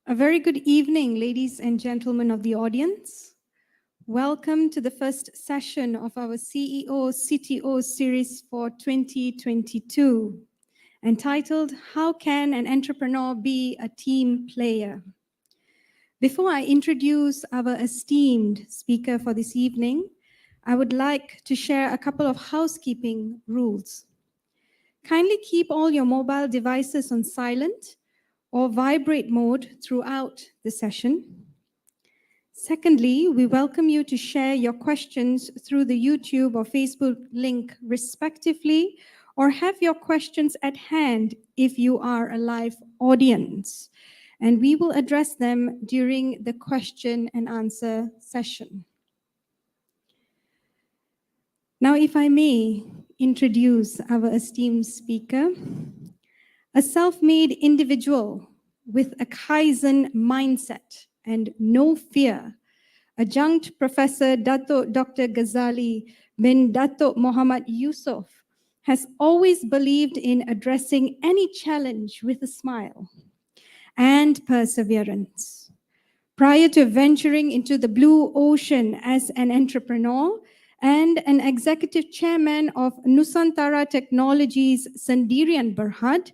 A very good evening, ladies and gentlemen of the audience. Welcome to the first session of our CEO CTO Series for 2022, entitled How Can an Entrepreneur Be a Team Player? Before I introduce our esteemed speaker for this evening, I would like to share a couple of housekeeping rules. Kindly keep all your mobile devices on silent or vibrate mode throughout the session. Secondly, we welcome you to share your questions through the YouTube or Facebook link respectively, or have your questions at hand if you are a live audience, and we will address them during the question and answer session. Now, if I may introduce our esteemed speaker, a self-made individual with a Kaizen mindset and no fear, Adjunct Professor Dato Dr. Ghazali bin Dato Muhammad Yusuf has always believed in addressing any challenge with a smile and perseverance. Prior to venturing into the blue ocean as an entrepreneur and an executive chairman of Nusantara Technologies Sendirian Berhad,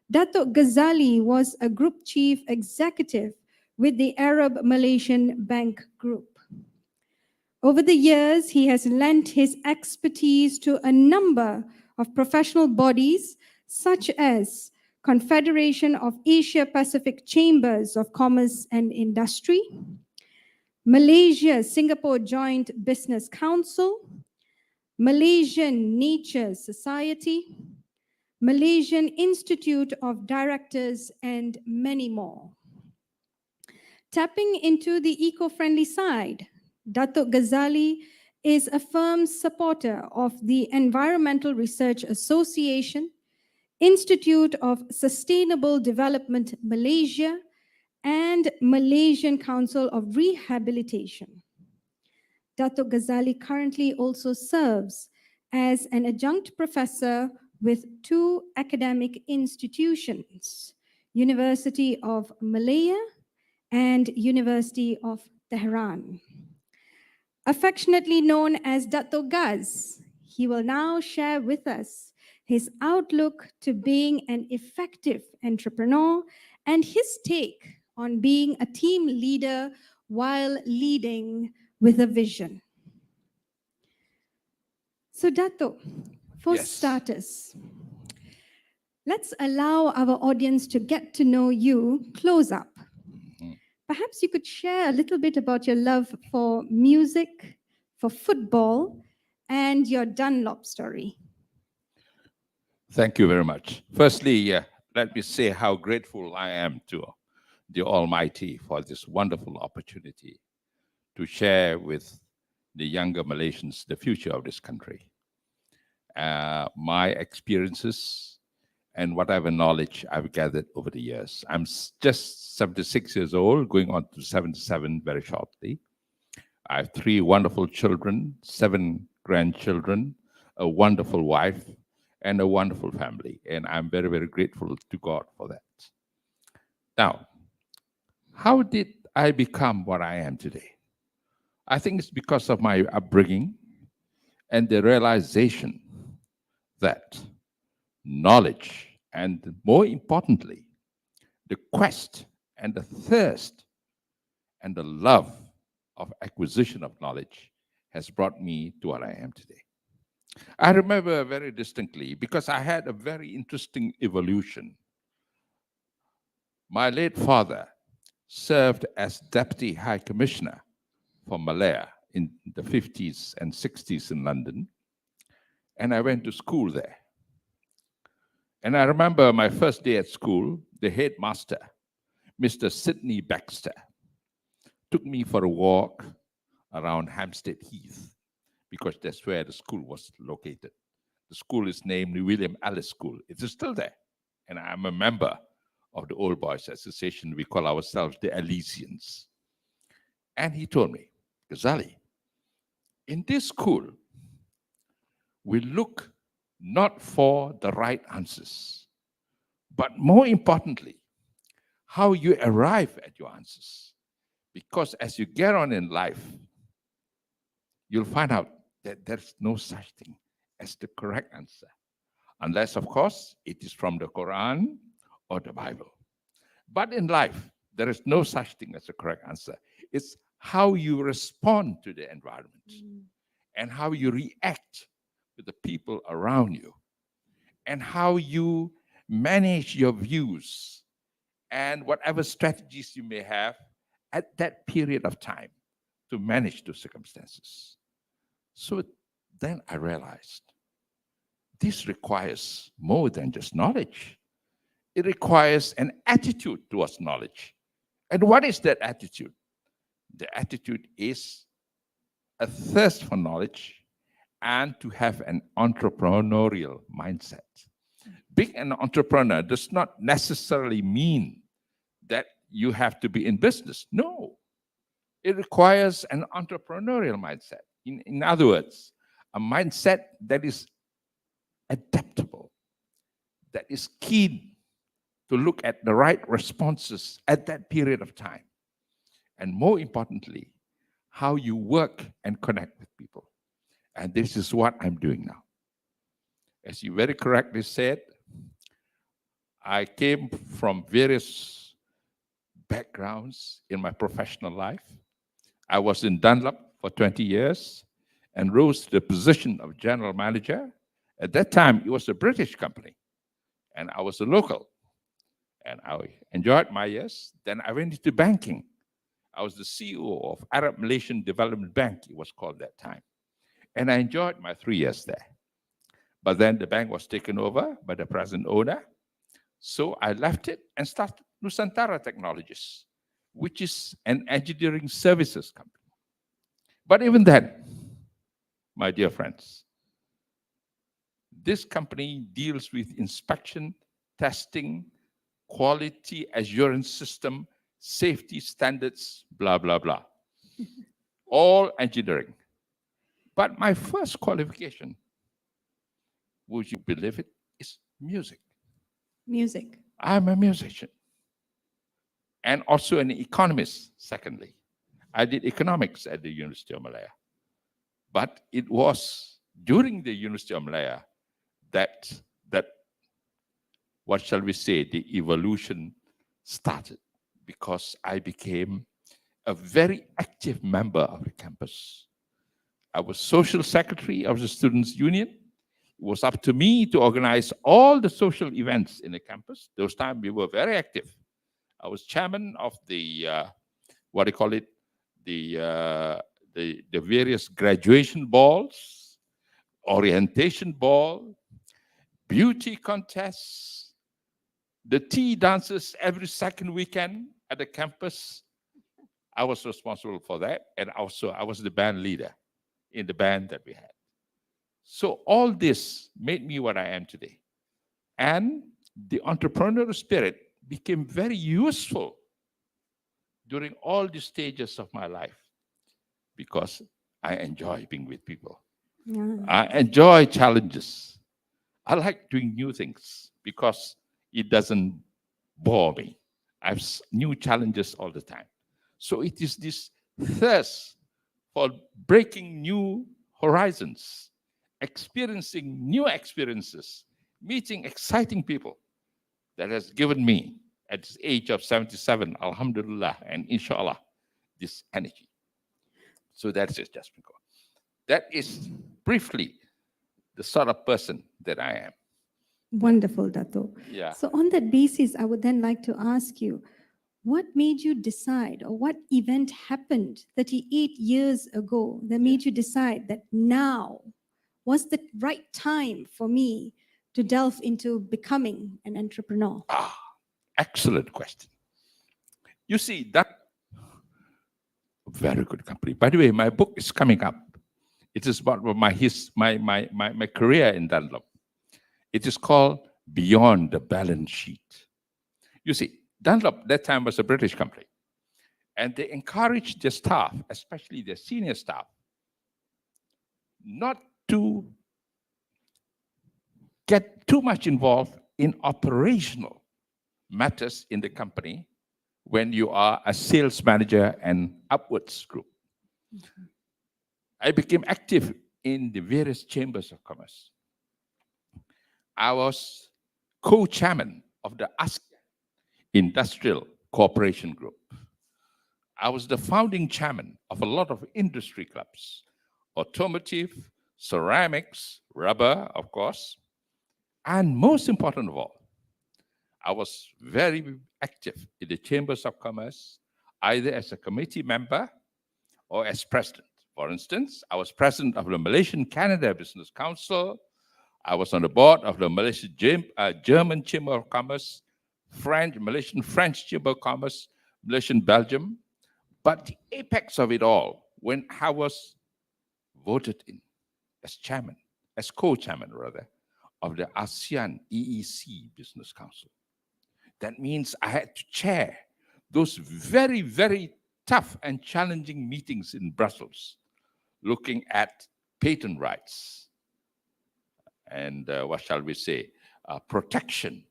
Dato Ghazali was a group chief executive with the Arab Malaysian Bank Group. Over the years, he has lent his expertise to a number of professional bodies, such as Confederation of Asia-Pacific Chambers of Commerce and Industry, Malaysia-Singapore Joint Business Council, Malaysian Nature Society, Malaysian Institute of Directors, and many more. Tapping into the eco-friendly side, Dato Ghazali is a firm supporter of the Environmental Research Association, Institute of Sustainable Development Malaysia, and Malaysian Council of Rehabilitation. Dato Ghazali currently also serves as an adjunct professor with two academic institutions, University of Malaya and University of Tehran. Affectionately known as Dato Gaz, he will now share with us his outlook to being an effective entrepreneur and his take on being a team leader while leading with a vision. So Dato, for starters, let's allow our audience to get to know you close up. Perhaps you could share a little bit about your love for music, for football, and your Dunlop story. Thank you very much. Firstly, let me say how grateful I am to the Almighty for this wonderful opportunity to share with the younger Malaysians the future of this country. My experiences and whatever knowledge I've gathered over the years. I'm just 76 years old, going on to 77 very shortly. I have 3 wonderful children, 7 grandchildren, a wonderful wife, and a wonderful family. And I'm very, very grateful to God for that. Now, how did I become what I am today? I think it's because of my upbringing and the realization that knowledge, and more importantly, the quest and the thirst and the love of acquisition of knowledge has brought me to what I am today. I remember very distinctly because I had a very interesting evolution. My late father served as Deputy High Commissioner for Malaya in the 50s and 60s in London, and I went to school there. And I remember my first day at school, the headmaster, Mr. Sidney Baxter, took me for a walk around Hampstead Heath because that's where the school was located. The school is named William Ellis School. It is still there. And I'm a member of the Old Boys Association. We call ourselves the Elysians. And he told me, Ghazali, in this school, we look not for the right answers, but more importantly, how you arrive at your answers. Because as you get on in life, you'll find out that there's no such thing as the correct answer. Unless, of course, it is from the Quran or the Bible. But in life, there is no such thing as a correct answer. It's how you respond to the environment and how you react with the people around you and how you manage your views and whatever strategies you may have at that period of time to manage those circumstances. So then I realized this requires more than just knowledge. It requires an attitude towards knowledge. And what is that attitude? The attitude is a thirst for knowledge and to have an entrepreneurial mindset. Being an entrepreneur does not necessarily mean that you have to be in business. No, it requires an entrepreneurial mindset. In other words, a mindset that is adaptable, that is keen to look at the right responses at that period of time. And more importantly, how you work and connect with people. And this is what I'm doing now. As you very correctly said, I came from various backgrounds in my professional life. I was in Dunlop for 20 years and rose to the position of general manager. At that time, it was a British company, and I was a local. And I enjoyed my years. Then I went into banking. I was the CEO of Arab Malaysian Development Bank, it was called that time. And I enjoyed my 3 years there. But then the bank was taken over by the present owner. So I left it and started Nusantara Technologies, which is an engineering services company. But even then, my dear friends, this company deals with inspection, testing, quality assurance system, safety standards, blah, blah, blah. All engineering. But my first qualification, would you believe it, is music. Music. I'm a musician. And also an economist, secondly. I did economics at the University of Malaya. But it was during the University of Malaya that what shall we say, the evolution started, because I became a very active member of the campus. I was social secretary of the Students' Union. It was up to me to organize all the social events in the campus. Those times we were very active. I was chairman of the, what do you call it, the various graduation balls, orientation ball, beauty contests, the tea dances every second weekend at the campus. I was responsible for that. And also I was the band leader in the band that we had. So all this made me what I am today. And the entrepreneurial spirit became very useful during all the stages of my life because I enjoy being with people. Yeah. I enjoy challenges. I like doing new things because it doesn't bore me. I have new challenges all the time. So it is this thirst for breaking new horizons, experiencing new experiences, meeting exciting people that has given me at this age of 77, alhamdulillah, and inshallah, this energy. So that's it, Jasmine. That is briefly the sort of person that I am. Wonderful, Dato. Yeah. So on that basis, I would then like to ask you, what made you decide, or what event happened 38 years ago that made you decide that now was the right time for me to delve into becoming an entrepreneur? Excellent question. You see, that very good company. By the way, my book is coming up. It is about my career in Dunlop. It is called Beyond the Balance Sheet. You see, Dunlop that time was a British company, and they encouraged their staff, especially their senior staff, not to get too much involved in operational matters in the company, when you are a sales manager and upwards group. I became active in the various chambers of commerce. I was co-chairman of the ASEAN Industrial Cooperation Group. I was the founding chairman of a lot of industry clubs, automotive, ceramics, rubber, of course, and most important of all, I was very active in the chambers of commerce, either as a committee member or as president. For instance, I was president of the Malaysian-Canada Business Council. I was on the board of the German Chamber of Commerce, Malaysian-French Chamber of Commerce, Malaysian-Belgium. But the apex of it all, when I was voted in as chairman, as co-chairman rather, of the ASEAN EEC Business Council. That means I had to chair those very, very tough and challenging meetings in Brussels, looking at patent rights and what shall we say, protection,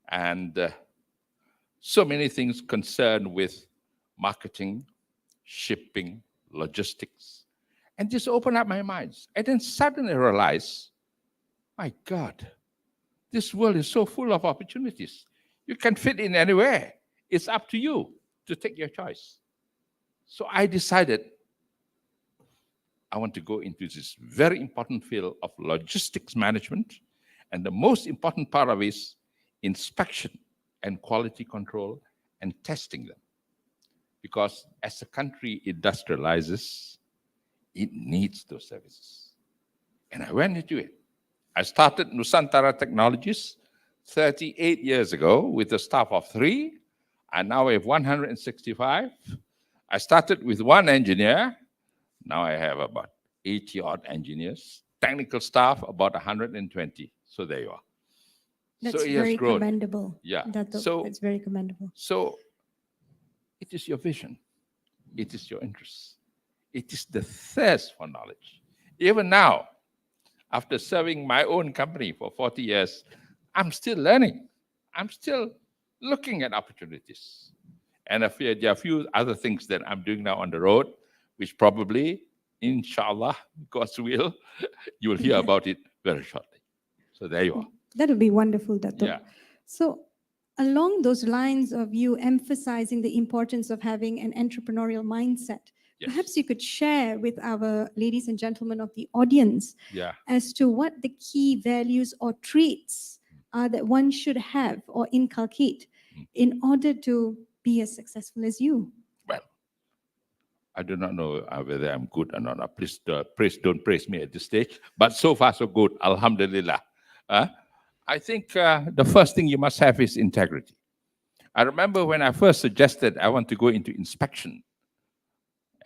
and so many things concerned with marketing, shipping, logistics. And just opened up my mind. And then suddenly realized, my God, this world is so full of opportunities. You can fit in anywhere. It's up to you to take your choice. So I decided I want to go into this very important field of logistics management. And the most important part of it is inspection and quality control and testing them. Because as the country industrializes, it needs those services. And I went into it. I started Nusantara Technologies 38 years ago with a staff of 3, and now we have 165. I started with 1 engineer. Now I have about 80 odd engineers. Technical staff, about 120. So there you are. That's very commendable. Yeah. That's very commendable. So it is your vision. It is your interest. It is the thirst for knowledge. Even now, after serving my own company for 40 years, I'm still learning. I'm still looking at opportunities. And I fear there are a few other things that I'm doing now on the road, which probably, inshallah, God's will, you will hear about it very shortly. So there you are. That would be wonderful, Dato. Yeah. So along those lines of you emphasizing the importance of having an entrepreneurial mindset, Yes. perhaps you could share with our ladies and gentlemen of the audience as to what the key values or traits are that one should have or inculcate in order to be as successful as you. Well, I do not know whether I'm good or not. Please don't praise me at this stage. But so far, so good. Alhamdulillah. I think the first thing you must have is integrity. I remember when I first suggested I want to go into inspection,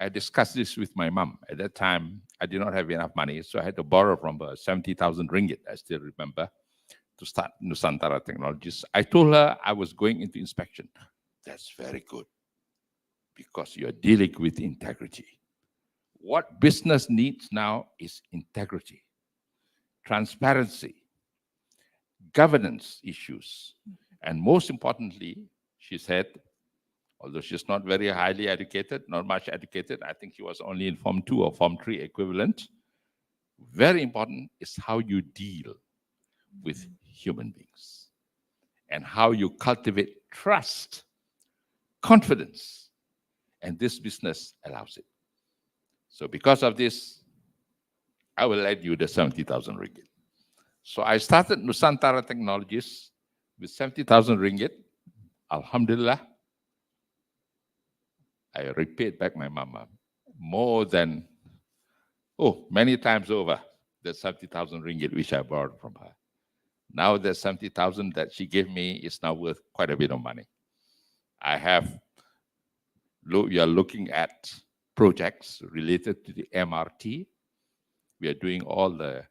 I discussed this with my mom. At that time, I did not have enough money, so I had to borrow from her 70,000 ringgit, I still remember, to start Nusantara Technologies. I told her I was going into inspection. That's very good, because you're dealing with integrity. What business needs now is integrity, transparency, governance issues, and most importantly, she said, although she's not very highly educated, not much educated, I think she was only in Form 2 or Form 3 equivalent, very important is how you deal with human beings and how you cultivate trust, confidence, and this business allows it. So because of this, I will lend you the 70,000 ringgit. So I started Nusantara Technologies with 70,000 ringgit. Alhamdulillah, I repaid back my mama more than, many times over the 70,000 ringgit which I borrowed from her. Now the 70,000 that she gave me is now worth quite a bit of money. We are looking at projects related to the MRT. We are doing all the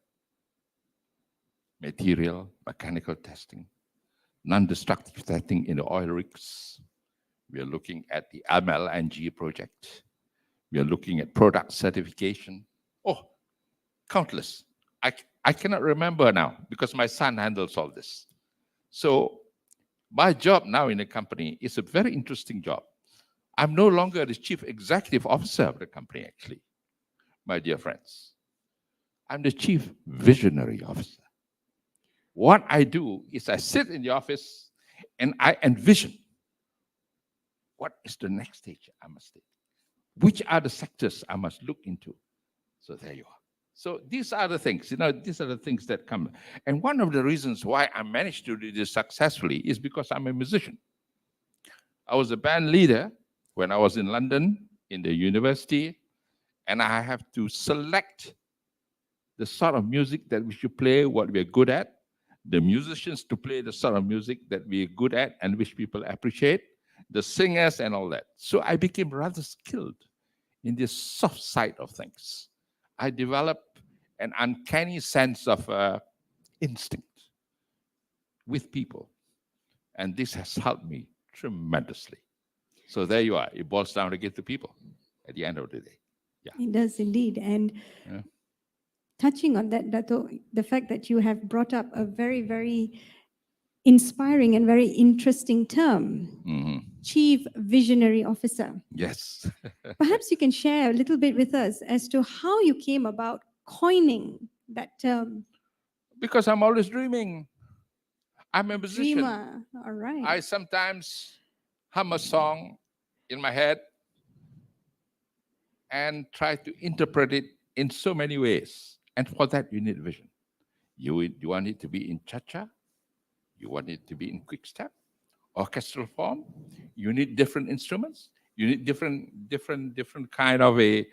material, mechanical testing, non-destructive testing in the oil rigs. We are looking at the MLNG project. We are looking at product certification. Countless. I cannot remember now because my son handles all this. So My job now in the company is a very interesting job. I'm no longer the chief executive officer of the company, actually, my dear friends. I'm the chief visionary officer. What I do is I sit in the office and I envision what is the next stage I must take, which are the sectors I must look into. So there you are. So these are the things, these are the things that come. And one of the reasons why I managed to do this successfully is because I'm a musician. I was a band leader when I was in London in the university, and I have to select the sort of music that we should play, what we're good at, the musicians to play the sort of music that we're good at and which people appreciate, the singers and all that. So I became rather skilled in this soft side of things. I developed an uncanny sense of instinct with people. And this has helped me tremendously. So there you are. It boils down again to people at the end of the day. Yeah. It does indeed. And Yeah. touching on that, Dato, the fact that you have brought up a very, very inspiring and very interesting term, Chief Visionary Officer. Yes. Perhaps you can share a little bit with us as to how you came about coining that term. Because I'm always dreaming. I'm a musician. Dreamer. All right. I sometimes hum a song in my head and try to interpret it in so many ways. And for that, you need vision. You want it to be in cha-cha. You want it to be in quick step, orchestral form. You need different instruments. You need different kind of a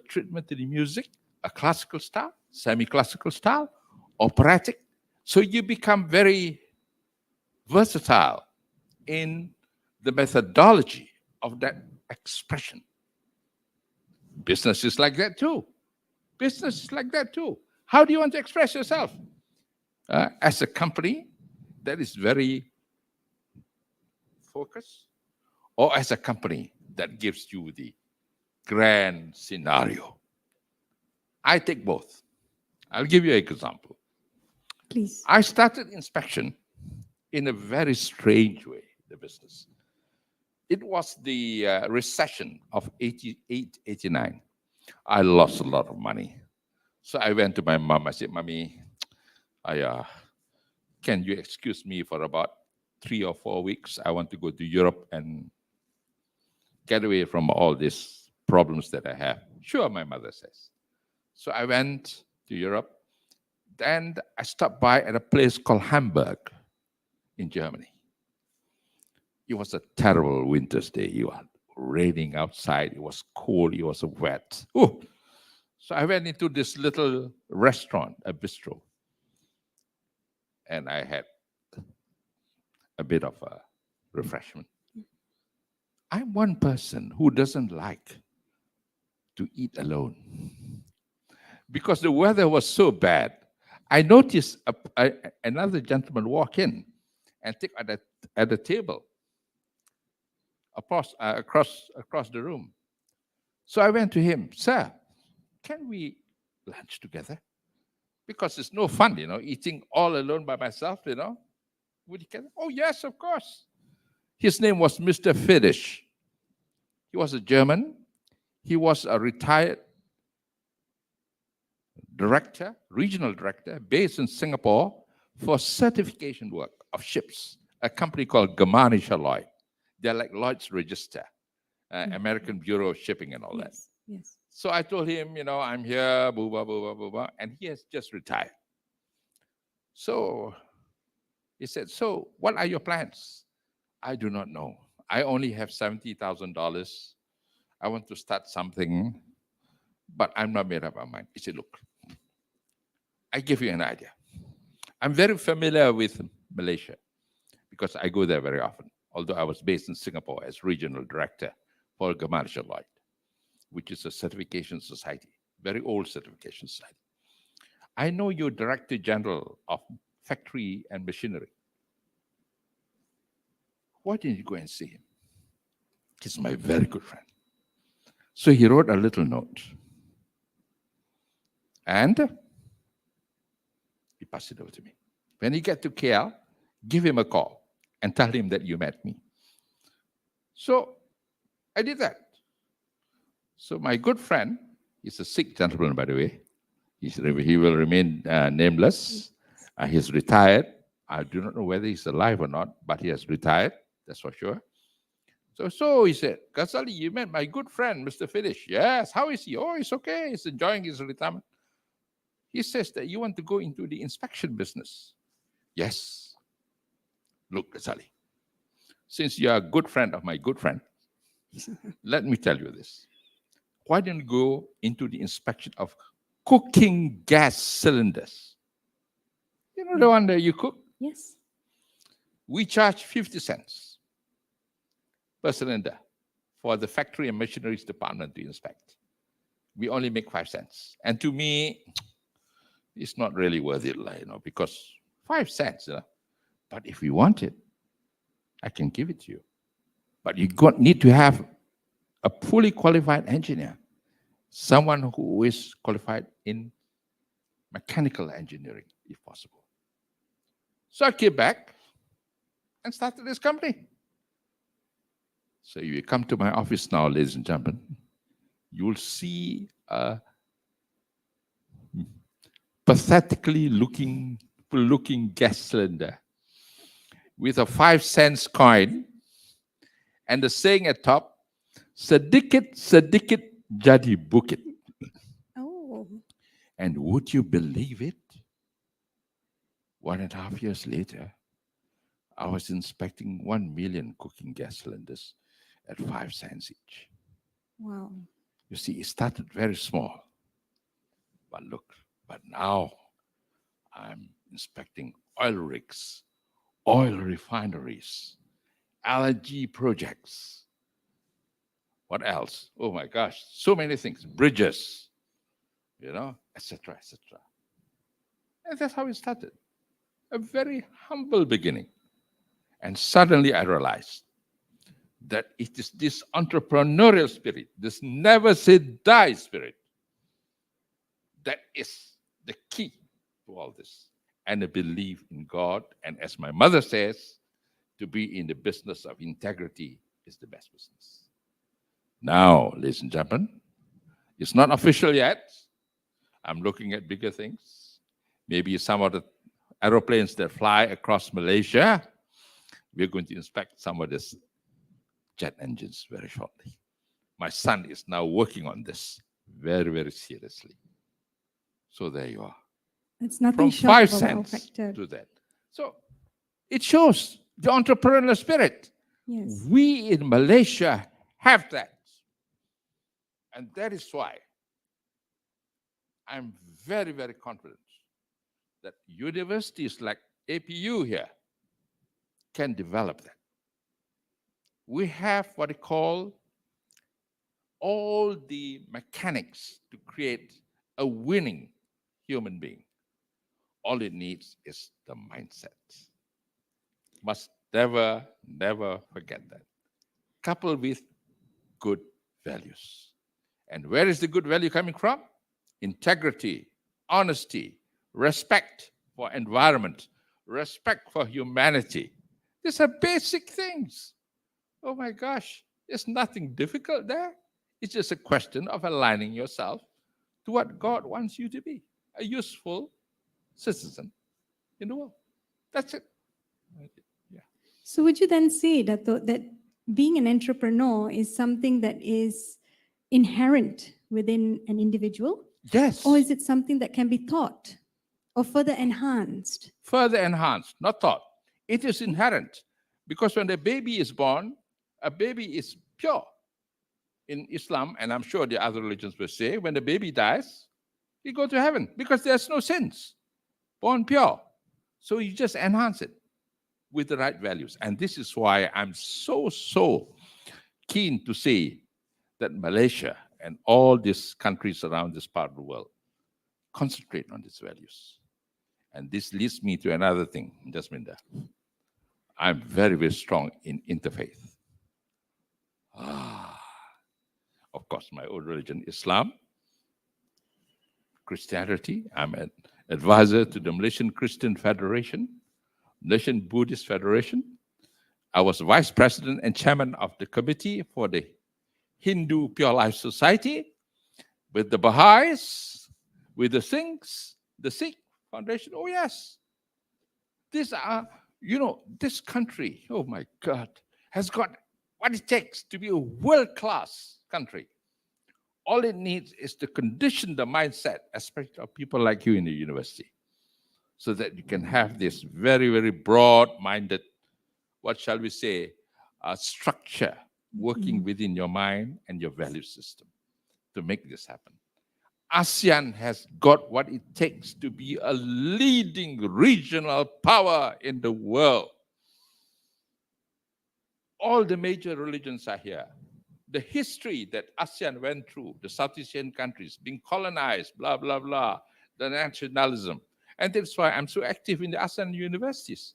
treatment to the music, a classical style, semi-classical style, operatic. So you become very versatile in the methodology of that expression. Business is like that too. Business is like that too. How do you want to express yourself? As a company that is very focused, or as a company that gives you the grand scenario? I take both. I'll give you an example. Please. I started inspection in a very strange way, the business. It was the recession of 88, 89. I lost a lot of money. So I went to my mom. I said, Mommy, can you excuse me for about 3 or 4 weeks? I want to go to Europe and get away from all these problems that I have. Sure, my mother says. So I went to Europe. Then I stopped by at a place called Hamburg in Germany. It was a terrible winter's day. It was raining outside. It was cold. It was wet. Ooh. So I went into this little restaurant, a bistro, and I had a bit of a refreshment. I'm one person who doesn't like to eat alone because the weather was so bad. I noticed another gentleman walk in and take at the table across the room. So I went to him, Sir, can we lunch together? Because it's no fun, eating all alone by myself, Would you can? Oh, yes, of course. His name was Mr. Fiddish. He was a German. He was a retired director, regional director, based in Singapore for certification work of ships, a company called Ghazali. They're like Lloyd's Register, American Bureau of Shipping and all that. Yes. So I told him, I'm here, boo, boo, boo, boo, boo, and he has just retired. So he said, so what are your plans? I do not know. I only have $70,000. I want to start something, but I'm not made up my mind. He said, look, I give you an idea. I'm very familiar with Malaysia because I go there very often, although I was based in Singapore as regional director for Ghazali, which is a certification society, very old certification society. I know you're Director General of Factory and Machinery. Why didn't you go and see him? He's my very good friend. So he wrote a little note. And he passed it over to me. When he get to KL, give him a call. and tell him that you met me. So I did that. So my good friend, he's a Sikh gentleman, by the way. He will remain nameless. He's retired. I do not know whether he's alive or not, but he has retired, that's for sure. So he said, Ghazali, you met my good friend, Mr. Finish. Yes, how is he? Oh, he's okay. He's enjoying his retirement. He says that you want to go into the inspection business. Yes. Look, Ghazali, since you are a good friend of my good friend, let me tell you this. Why don't you go into the inspection of cooking gas cylinders? You know the one that you cook? Yes. We charge 50 cents per cylinder for the factory and machineries department to inspect. We only make 5 cents. And to me, it's not really worth it, because 5 cents, But if you want it, I can give it to you. But you need to have a fully qualified engineer, someone who is qualified in mechanical engineering, if possible. So I came back and started this company. So if you come to my office now, ladies and gentlemen, you will see a pathetically looking gas cylinder with a 5 cents coin and the saying at top, sedikit jadi bukit. Oh. And would you believe it? 1.5 years later, I was inspecting 1 million cooking gas cylinders at 5 cents each. Wow. You see, it started very small. But now I'm inspecting oil rigs, oil refineries, LNG projects. What else? Oh my gosh, so many things. Bridges, etc., etc. And that's how it started. A very humble beginning. And suddenly I realized that it is this entrepreneurial spirit, this never say die spirit, that is the key to all this. And a belief in God. And as my mother says, to be in the business of integrity is the best business. Now, ladies and gentlemen, it's not official yet. I'm looking at bigger things. Maybe some of the aeroplanes that fly across Malaysia, we're going to inspect some of these jet engines very shortly. My son is now working on this very, very seriously. So there you are. It's nothing From short 5 of a wow cents factor. to that. So it shows the entrepreneurial spirit. Yes. We in Malaysia have that. And that is why I'm very, very confident that universities like APU here can develop that. We have what they call all the mechanics to create a winning human being. All it needs is the mindset. Must never, never forget that. Coupled with good values. And where is the good value coming from? Integrity, honesty, respect for environment, respect for humanity. These are basic things. Oh my gosh, there's nothing difficult there. It's just a question of aligning yourself to what God wants you to be, a useful citizen in the world. That's it. Yeah. So would you then say, Dato, that being an entrepreneur is something that is inherent within an individual? Yes. Or is it something that can be taught or further enhanced? Further enhanced, not taught. It is inherent. Because when the baby is born, a baby is pure. In Islam, and I'm sure the other religions will say, when the baby dies, he goes to heaven because there's no sins. Born pure. So you just enhance it with the right values. And this is why I'm so keen to say that Malaysia and all these countries around this part of the world concentrate on these values. And this leads me to another thing, Jasminda. I'm very, very strong in interfaith. Of course, my own religion, Islam, Christianity. I'm an advisor to the Malaysian Christian Federation, Malaysian Buddhist Federation, I was vice president and chairman of the committee for the Hindu Pure Life Society with the Baha'is, with the Singhs, the Sikh Foundation. Oh, yes. These are, this country, oh my God, has got what it takes to be a world-class country. All it needs is to condition the mindset, especially of people like you in the university, so that you can have this very, very broad-minded, what shall we say, structure working within your mind and your value system to make this happen. ASEAN has got what it takes to be a leading regional power in the world. All the major religions are here. The history that ASEAN went through, the Southeast Asian countries being colonized, blah, blah, blah, the nationalism. And that's why I'm so active in the ASEAN universities.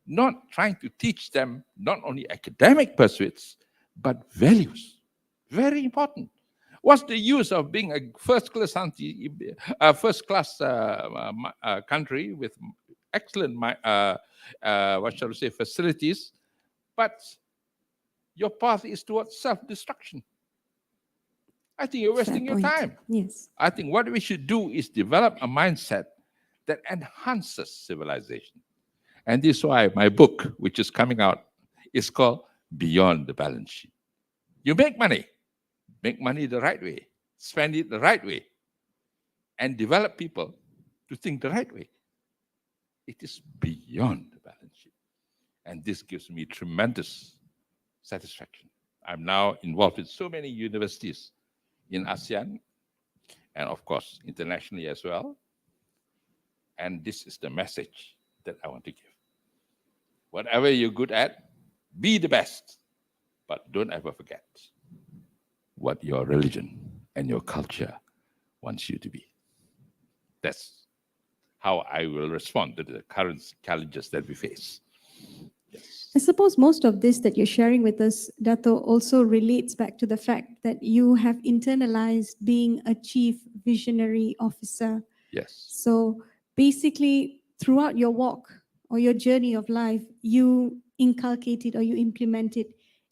Not trying to teach them not only academic pursuits, but values. Very important. What's the use of being a first-class country with excellent, what shall we say, facilities, but your path is towards self-destruction? I think you're wasting your time. Yes. I think what we should do is develop a mindset that enhances civilization. And this is why my book, which is coming out, is called Beyond the Balance Sheet. You make money the right way, spend it the right way, and develop people to think the right way. It is beyond the balance sheet. And this gives me tremendous satisfaction. I'm now involved in so many universities in ASEAN and, of course, internationally as well. And this is the message that I want to give. Whatever you're good at, be the best, but don't ever forget what your religion and your culture wants you to be. That's how I will respond to the current challenges that we face. Yes. I suppose most of this that you're sharing with us, Dato, also relates back to the fact that you have internalized being a chief visionary officer. Yes. So basically, throughout your walk or your journey of life, you inculcated or you implemented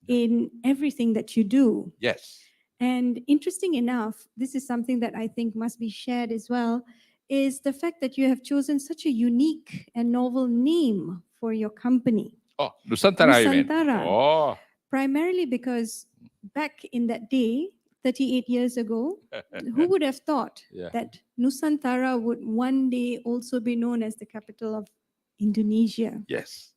in everything that you do. Yes. And interesting enough, this is something that I think must be shared as well, is the fact that you have chosen such a unique and novel name for your company. Oh, Nusantara, you mean? Nusantara. Oh. Primarily because back in that day, 38 years ago, who would have thought that Nusantara would one day also be known as the capital of Indonesia? Yes.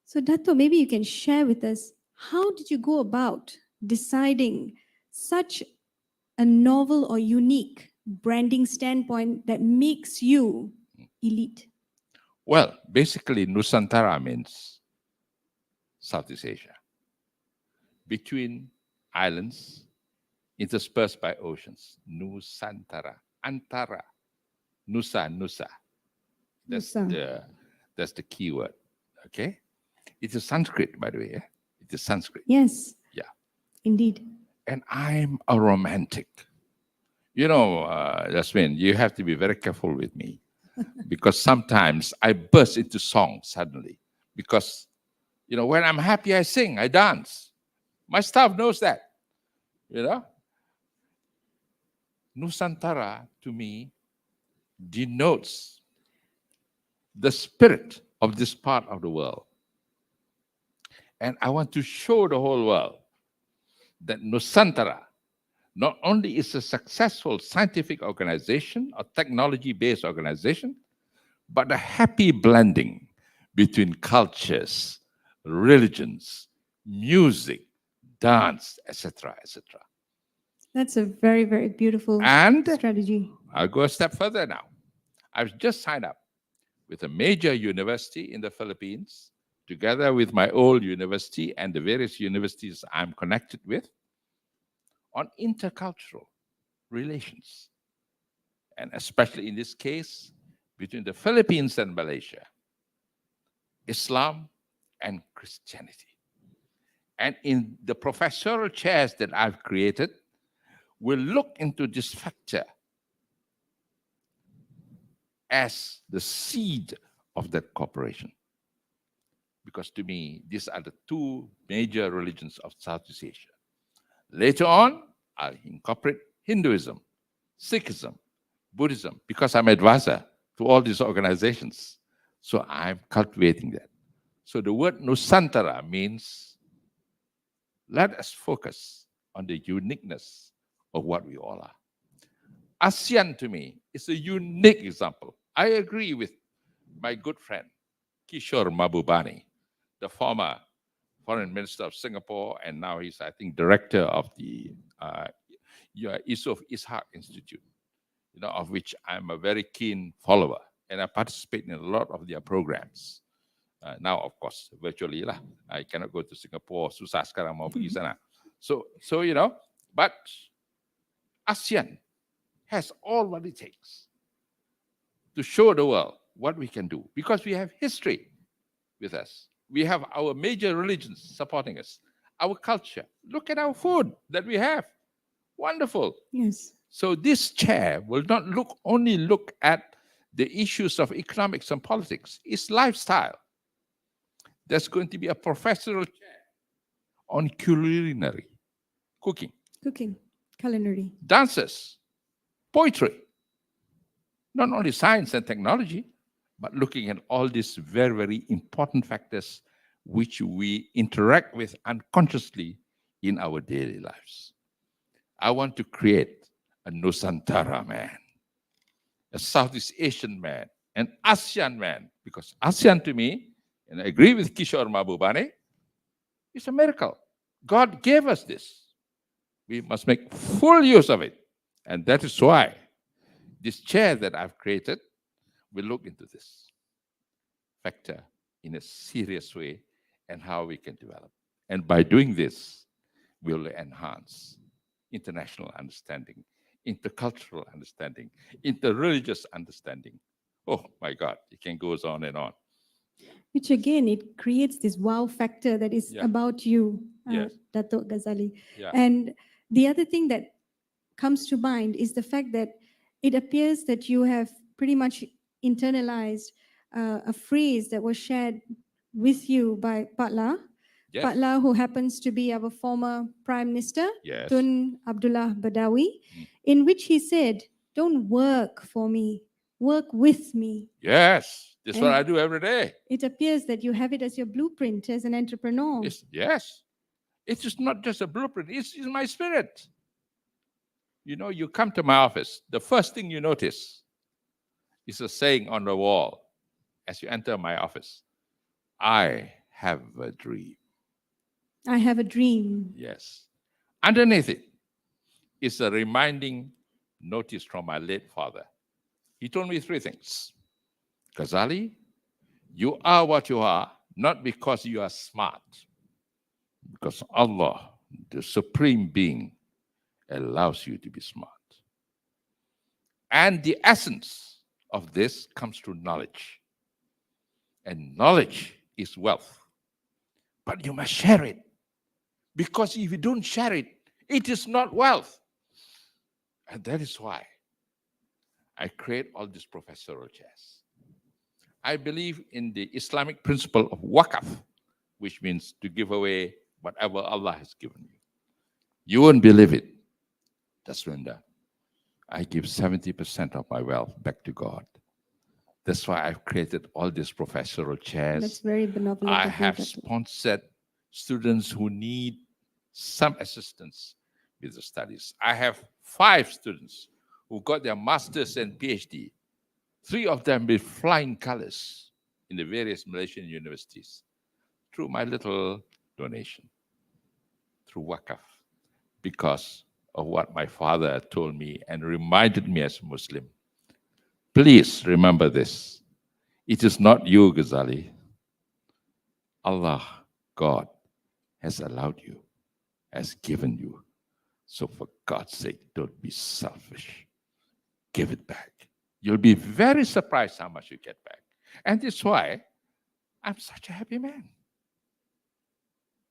So Dato, maybe you can share with us, how did you go about deciding such a novel or unique branding standpoint that makes you elite? Well, basically, Nusantara means Southeast Asia. Between islands, interspersed by oceans. Nusantara. Antara. Nusa. That's Nusa. that's the key word. Okay? It is Sanskrit, by the way. Yeah? It is Sanskrit. Yes. Yeah. Indeed. And I'm a romantic. You know, Jasmine, you have to be very careful with me because sometimes I burst into song suddenly because, when I'm happy, I sing, I dance. My staff knows that, Nusantara, to me, denotes the spirit of this part of the world. And I want to show the whole world that Nusantara not only is a successful scientific organization or technology-based organization, but a happy blending between cultures, religions, music, dance, etc., etc. That's a very, very beautiful strategy. I'll go a step further now. I've just signed up with a major university in the Philippines, together with my old university and the various universities I'm connected with, on intercultural relations. And especially in this case, between the Philippines and Malaysia, Islam and Christianity. And in the professorial chairs that I've created, we'll look into this factor as the seed of that cooperation. because to me, these are the two major religions of Southeast Asia. Later on, I'll incorporate Hinduism, Sikhism, Buddhism, because I'm advisor to all these organizations. So I'm cultivating that. So the word Nusantara means let us focus on the uniqueness of what we all are. ASEAN to me is a unique example. I agree with my good friend, Kishore Mahbubani, the former foreign minister of Singapore, and now he's, I think, director of the Yusuf Ishaq Institute, of which I'm a very keen follower, and I participate in a lot of their programs. Now, of course, virtually lah. I cannot go to Singapore. Susah sekarang mau pergi sana. So but ASEAN has all what it takes to show the world what we can do, because we have history with us. We have our major religions supporting us, our culture. Look at our food that we have. Wonderful. Yes. So this chair will not only look at the issues of economics and politics. It's lifestyle. There's going to be a professional chair on culinary, cooking, culinary, dances, poetry, not only science and technology, but looking at all these very, very important factors which we interact with unconsciously in our daily lives. I want to create a Nusantara man, a Southeast Asian man, an ASEAN man, because ASEAN to me, and I agree with Kishore Mahbubani, it's a miracle. God gave us this. We must make full use of it. And that is why this chair that I've created will look into this factor in a serious way and how we can develop. And by doing this, we'll enhance international understanding, intercultural understanding, interreligious understanding. Oh my God, it can go on and on. Which again, it creates this wow factor that is about you, Yes. Dato Ghazali. Yeah. And the other thing that comes to mind is the fact that it appears that you have pretty much internalized a phrase that was shared with you by Patla. Yes. Patla, who happens to be our former Prime Minister, Yes. Tun Abdullah Badawi, in which he said, "Don't work for me, work with me." Yes, that's And what I do every day. it appears that you have it as your blueprint as an entrepreneur. Yes. It is not just a blueprint, it's my spirit. You come to my office, the first thing you notice is a saying on the wall as you enter my office. I have a dream. I have a dream. Yes. Underneath it is a reminding notice from my late father. He told me three things. Ghazali, you are what you are, not because you are smart, because Allah, the Supreme Being, allows you to be smart. And the essence of this comes through knowledge. And knowledge is wealth. But you must share it. Because if you don't share it, it is not wealth. And that is why I create all these professorial chairs. I believe in the Islamic principle of waqf, which means to give away whatever Allah has given you. You won't believe it, Daswinda. I give 70% of my wealth back to God. That's why I've created all these professorial chairs. That's very benevolent. I have sponsored students who need some assistance with the studies. I have 5 students who got their master's and PhD. 3 of them with flying colors in the various Malaysian universities through my little donation, through Waqf, because of what my father told me and reminded me as a Muslim. Please remember this. It is not you, Ghazali. Allah, God, has allowed you, has given you. So for God's sake, don't be selfish. Give it back. You'll be very surprised how much you get back. And that's why I'm such a happy man.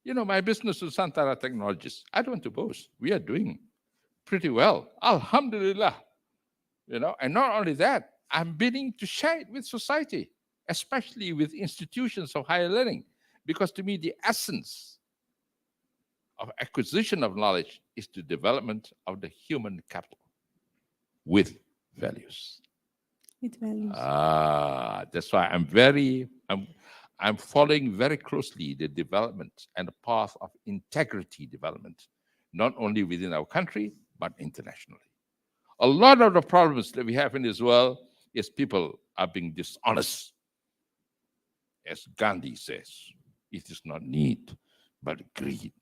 My business with Santara Technologies, I don't want to boast. We are doing pretty well. Alhamdulillah. And not only that, I'm beginning to share it with society, especially with institutions of higher learning. Because to me, the essence of acquisition of knowledge is the development of the human capital with values. With values. That's why I'm following very closely the development and the path of integrity development, not only within our country, but internationally. A lot of the problems that we have in this world is people are being dishonest. As Gandhi says, it is not need, but greed.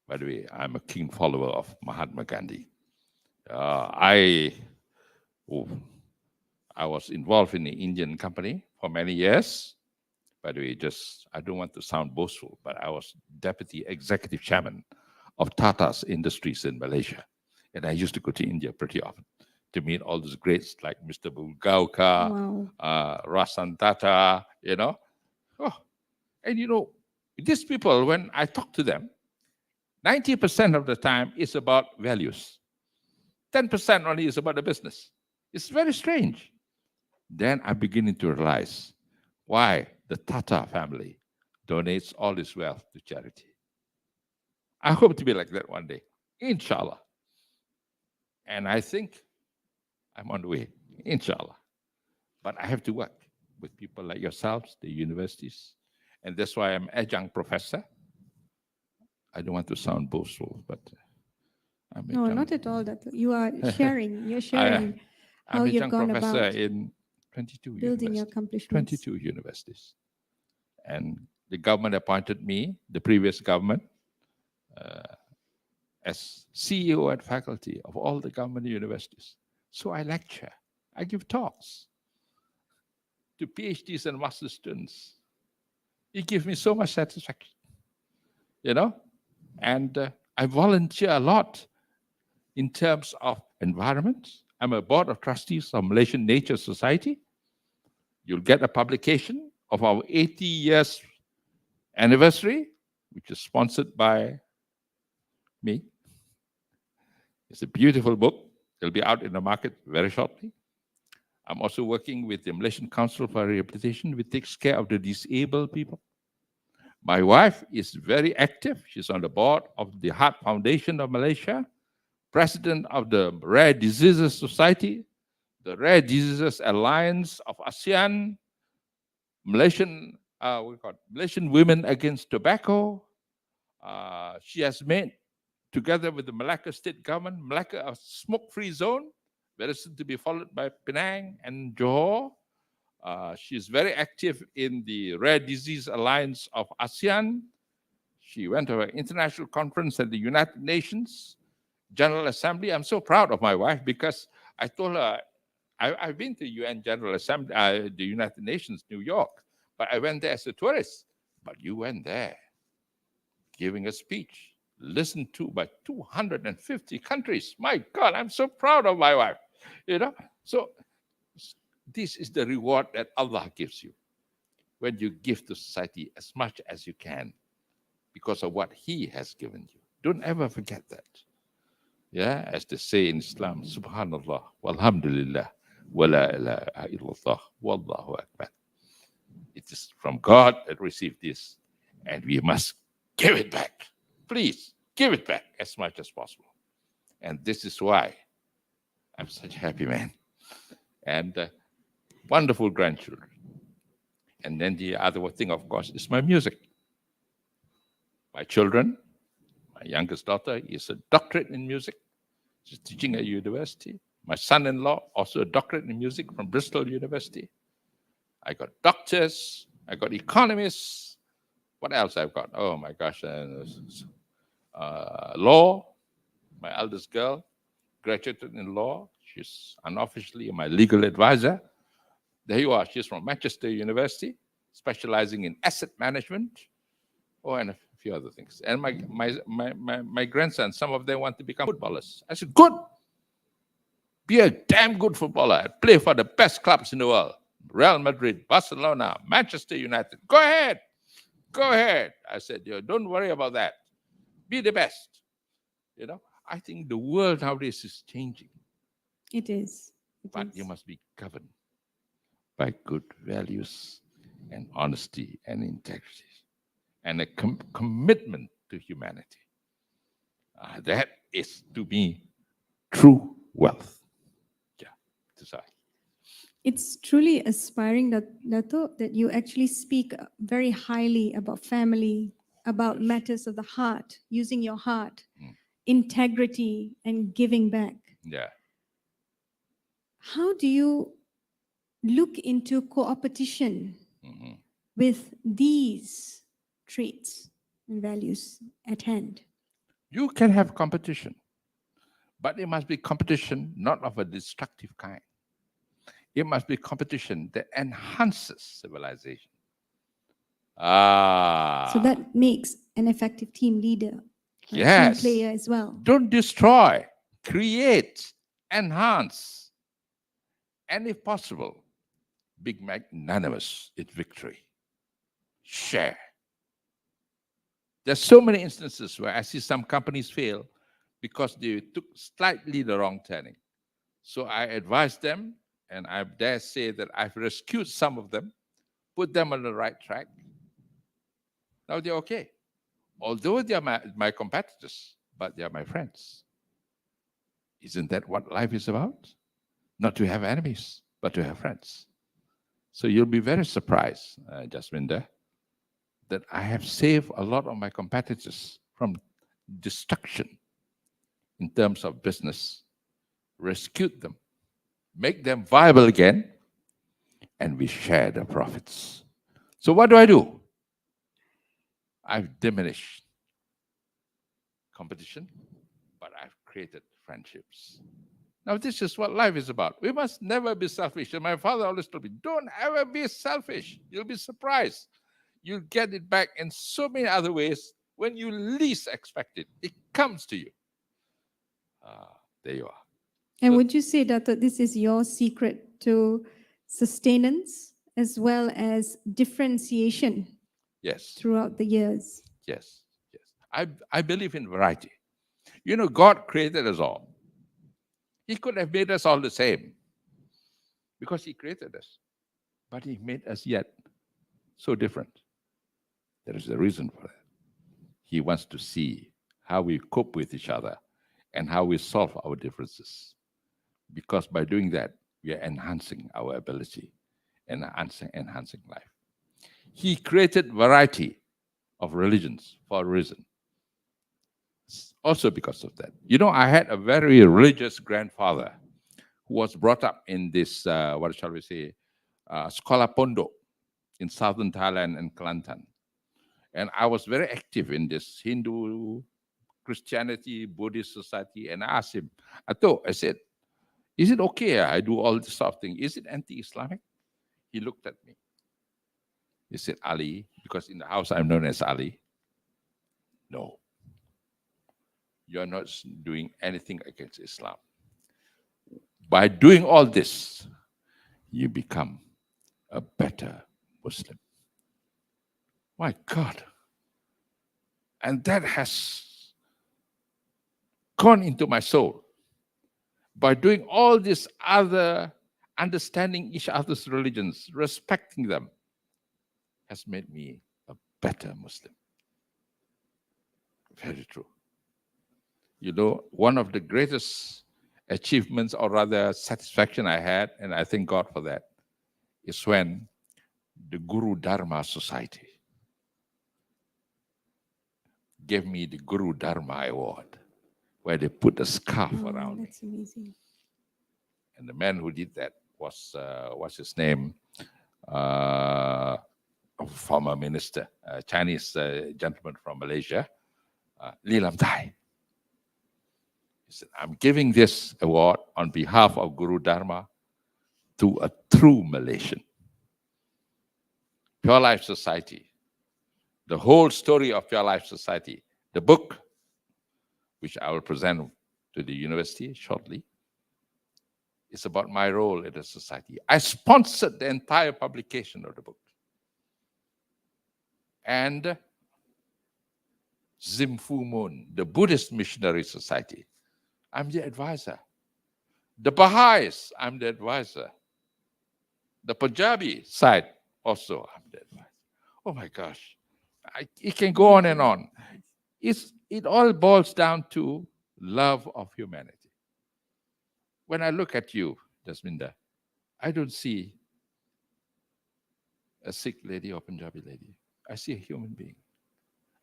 By the way, I'm a keen follower of Mahatma Gandhi. I was involved in the Indian company for many years. By the way, I don't want to sound boastful, but I was deputy executive chairman of Tata's Industries in Malaysia. And I used to go to India pretty often to meet all those greats like Mr. Bulgaoka, Wow. Rasan Tata, you know. Oh, and you know, these people, when I talk to them, 90% of the time is about values. 10% only is about the business. It's very strange. Then I'm beginning to realize why the Tata family donates all its wealth to charity. I hope to be like that one day, inshallah. And I think I'm on the way, inshallah. But I have to work with people like yourselves, the universities. And that's why I'm adjunct professor. I don't want to sound boastful, but I'm No, adjunct. not at all. That you are sharing. You're sharing how I'm you've adjunct gone professor about in 22 building your universities. accomplishments. 22 universities. And the government appointed me, the previous government, as CEO and faculty of all the government universities. So I lecture, I give talks to PhDs and master students. It gives me so much satisfaction, you know? And I volunteer a lot in terms of environment. I'm a board of trustees of Malaysian Nature Society. You'll get a publication of our 80 years anniversary, which is sponsored by me. It's a beautiful book. It'll be out in the market very shortly. I'm also working with the Malaysian Council for Rehabilitation, which takes care of the disabled people. My wife is very active. She's on the board of the Heart Foundation of Malaysia, president of the Rare Diseases Society, the Rare Diseases Alliance of ASEAN, Malaysian Women Against Tobacco. She has made, together with the Malacca state government, Malacca a smoke-free zone, very soon to be followed by Penang and Johor. She is very active in the Rare Disease Alliance of ASEAN. She went to an international conference at the United Nations General Assembly. I'm so proud of my wife because I told her, I've been to UN General Assembly, the United Nations, New York, but I went there as a tourist. But you went there giving a speech listened to by 250 countries. My God, I'm so proud of my wife. You know, so this is the reward that Allah gives you when you give to society as much as you can because of what He has given you. Don't ever forget that. Yeah, as they say in Islam, Subhanallah, walhamdulillah, wa la ilaha illallah, wallahu akbar. It is from God that received this, and we must give it back. Please give it back as much as possible. And this is why I'm such a happy man. And wonderful grandchildren. And then the other thing, of course, is my music. My children, my youngest daughter is a doctorate in music. She's teaching at university. My son-in-law, also a doctorate in music from Bristol University. I got doctors, I got economists. What else I've got? Oh my gosh, law. My eldest girl graduated in law. She's unofficially my legal advisor. There you are. She's from Manchester University, specializing in asset management. Oh, and a few other things. And my grandson, some of them want to become footballers. I said, good. Be a damn good footballer. Play for the best clubs in the world. Real Madrid, Barcelona, Manchester United. Go ahead. Go ahead. I said, don't worry about that. Be the best. You know, I think the world nowadays is changing. It is. But you must be governed by good values and honesty and integrity. and a commitment to humanity. That is, to me, true wealth. Yeah, that's right. It's truly aspiring, Dato, that you actually speak very highly about family, about matters of the heart, using your heart, integrity, and giving back. Yeah. How do you look into co-opetition with these traits and values at hand? You can have competition, but it must be competition not of a destructive kind. It must be competition that enhances civilization. So that makes an effective team leader, a team Yes. player as well. Don't destroy, create, enhance, and if possible, be magnanimous in victory. Share. There's so many instances where I see some companies fail because they took slightly the wrong turning. So I advise them, and I dare say that I've rescued some of them, put them on the right track. Now they're okay. Although they are my competitors, but they are my friends. Isn't that what life is about? Not to have enemies, but to have friends. So you'll be very surprised, Jasminda, that I have saved a lot of my competitors from destruction in terms of business, rescued them, make them viable again, and we share the profits. So what do? I've diminished competition, but I've created friendships. Now, this is what life is about. We must never be selfish. And my father always told me, don't ever be selfish. You'll be surprised. You'll get it back in so many other ways when you least expect it. It comes to you. There you are. And would you say that this is your secret to sustenance as well as differentiation? Yes. Throughout the years. Yes. Yes. I believe in variety. You know, God created us all. He could have made us all the same because He created us. But He made us yet so different. There is a reason for that. He wants to see how we cope with each other and how we solve our differences. Because by doing that, we are enhancing our ability and enhancing life. He created variety of religions for a reason. Also because of that. You know, I had a very religious grandfather who was brought up in this, what shall we say, Sekolah Pondok in southern Thailand and Kelantan. And I was very active in this Hindu, Christianity, Buddhist society. And I asked him, I said, is it okay I do all this sort of thing? Is it anti-Islamic? He looked at me. He said, Ali, because in the house I'm known as Ali. No, you're not doing anything against Islam. By doing all this, you become a better Muslim. My God. And that has gone into my soul. By doing all this other, understanding each other's religions, respecting them, has made me a better Muslim. Very true. You know, one of the greatest achievements, or rather satisfaction I had, and I thank God for that, is when the Guru Dharma Society gave me the Guru Dharma Award, where they put a scarf around me. That's amazing. And the man who did that was, what's his name? A former minister, a Chinese gentleman from Malaysia, Lee Lam Tai. He said, I'm giving this award on behalf of Guru Dharma to a true Malaysian. Pure Life Society, the whole story of Pure Life Society, the book, which I will present to the university shortly, is about my role in the society. I sponsored the entire publication of the book. And Zimfu Moon, the Buddhist Missionary Society, I'm the advisor. The Baha'is, I'm the advisor. The Punjabi side, also, I'm the advisor. Oh my gosh, It can go on and on. It all boils down to love of humanity. When I look at you, Jasminda, I don't see a Sikh lady or Punjabi lady. I see a human being,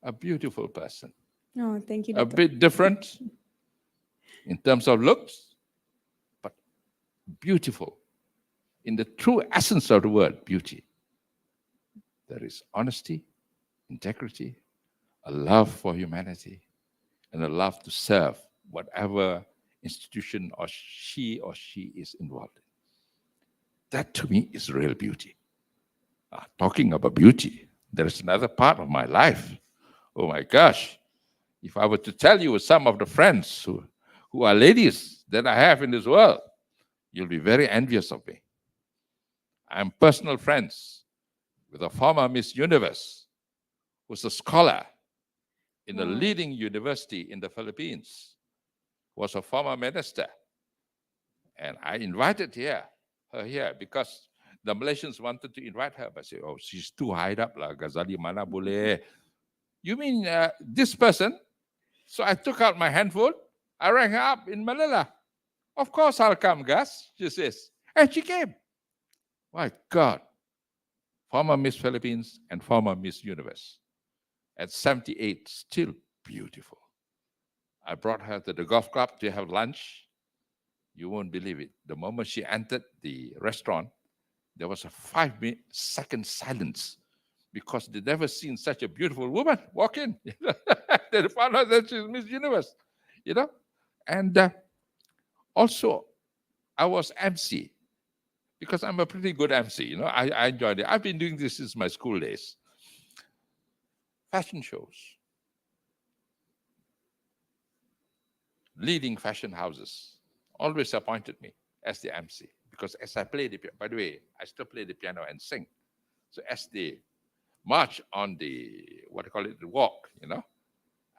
a beautiful person, Oh, thank you, a Dato. bit different in terms of looks, but beautiful in the true essence of the word beauty. There is honesty, integrity, a love for humanity, and a love to serve whatever institution or she is involved in. That to me is real beauty. Talking about beauty, there is another part of my life. Oh my gosh. If I were to tell you some of the friends who are ladies that I have in this world, you'll be very envious of me. I'm personal friends with a former Miss Universe who's a scholar in a leading university in the Philippines, was a former minister. And I invited her here because the Malaysians wanted to invite her, but say, oh, she's too high up lah. Ghazali mana boleh. You mean this person? So I took out my handphone. I rang her up in Manila. Of course I'll come, Gus, she says. And she came. My God. Former Miss Philippines and former Miss Universe. At 78, still beautiful. I brought her to the golf club to have lunch. You won't believe it. The moment she entered the restaurant, there was a 5-second silence because they'd never seen such a beautiful woman walk in. They found out that she's Miss Universe, And also, I was MC because I'm a pretty good MC. I enjoyed it. I've been doing this since my school days. Fashion shows, leading fashion houses always appointed me as the MC because as I play the piano, by the way, I still play the piano and sing. So as they march on the, the walk,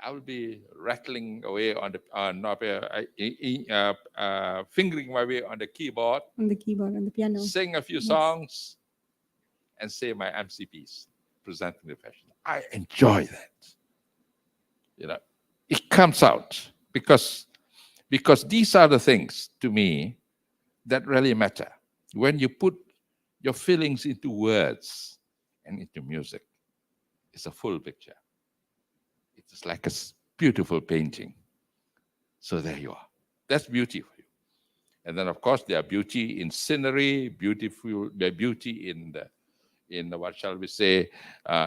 I will be rattling away on the, fingering my way on the keyboard. On the keyboard, on the piano. Sing a few songs and say my MC piece, presenting the fashion. I enjoy that. It comes out because these are the things to me that really matter. When you put your feelings into words and into music, it's a full picture. It's like a beautiful painting. So there you are. That's beauty for you. And then, of course, there are beauty in scenery, beauty in what shall we say,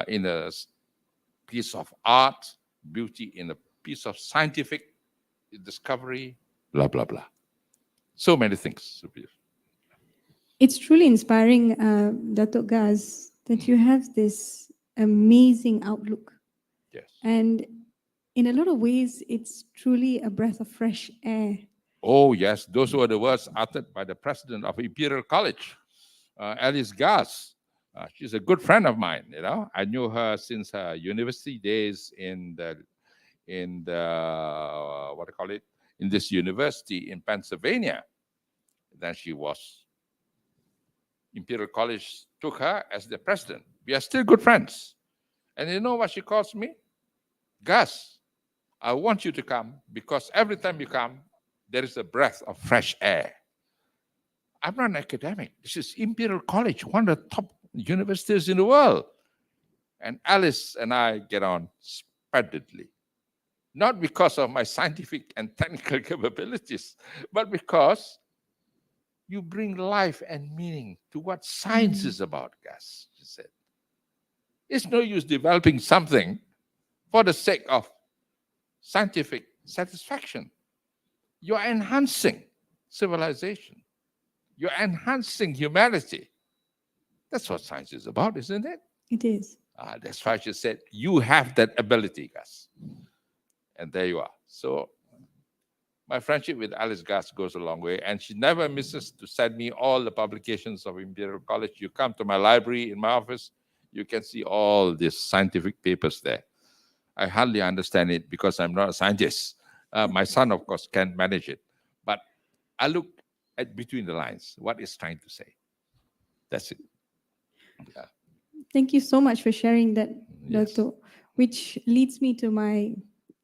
in a piece of art, beauty in a piece of scientific discovery, blah, blah, blah. So many things. It's truly inspiring, Dato Gaz, that you have this amazing outlook. Yes. And in a lot of ways, it's truly a breath of fresh air. Oh, yes. Those were the words uttered by the president of Imperial College, Alice Gaz. She's a good friend of mine, I knew her since her university days in this university in Pennsylvania. Then she was, Imperial College took her as the president. We are still good friends. And you know what she calls me? Gus, I want you to come because every time you come, there is a breath of fresh air. I'm not an academic. This is Imperial College, one of the top universities in the world. And Alice and I get on splendidly. Not because of my scientific and technical capabilities, but because you bring life and meaning to what science is about, Gus, she said. It's no use developing something for the sake of scientific satisfaction. You're enhancing civilization. You're enhancing humanity. That's what science is about, isn't it? It is. That's why she said, you have that ability, Gus. And there you are. So my friendship with Alice Gus goes a long way, and she never misses to send me all the publications of Imperial College. You come to my library in my office, you can see all these scientific papers there. I hardly understand it because I'm not a scientist. My son, of course, can manage it. But I look at between the lines, what it's trying to say. That's it. Yeah. Thank you so much for sharing that, Yes. Dato. Which leads me to my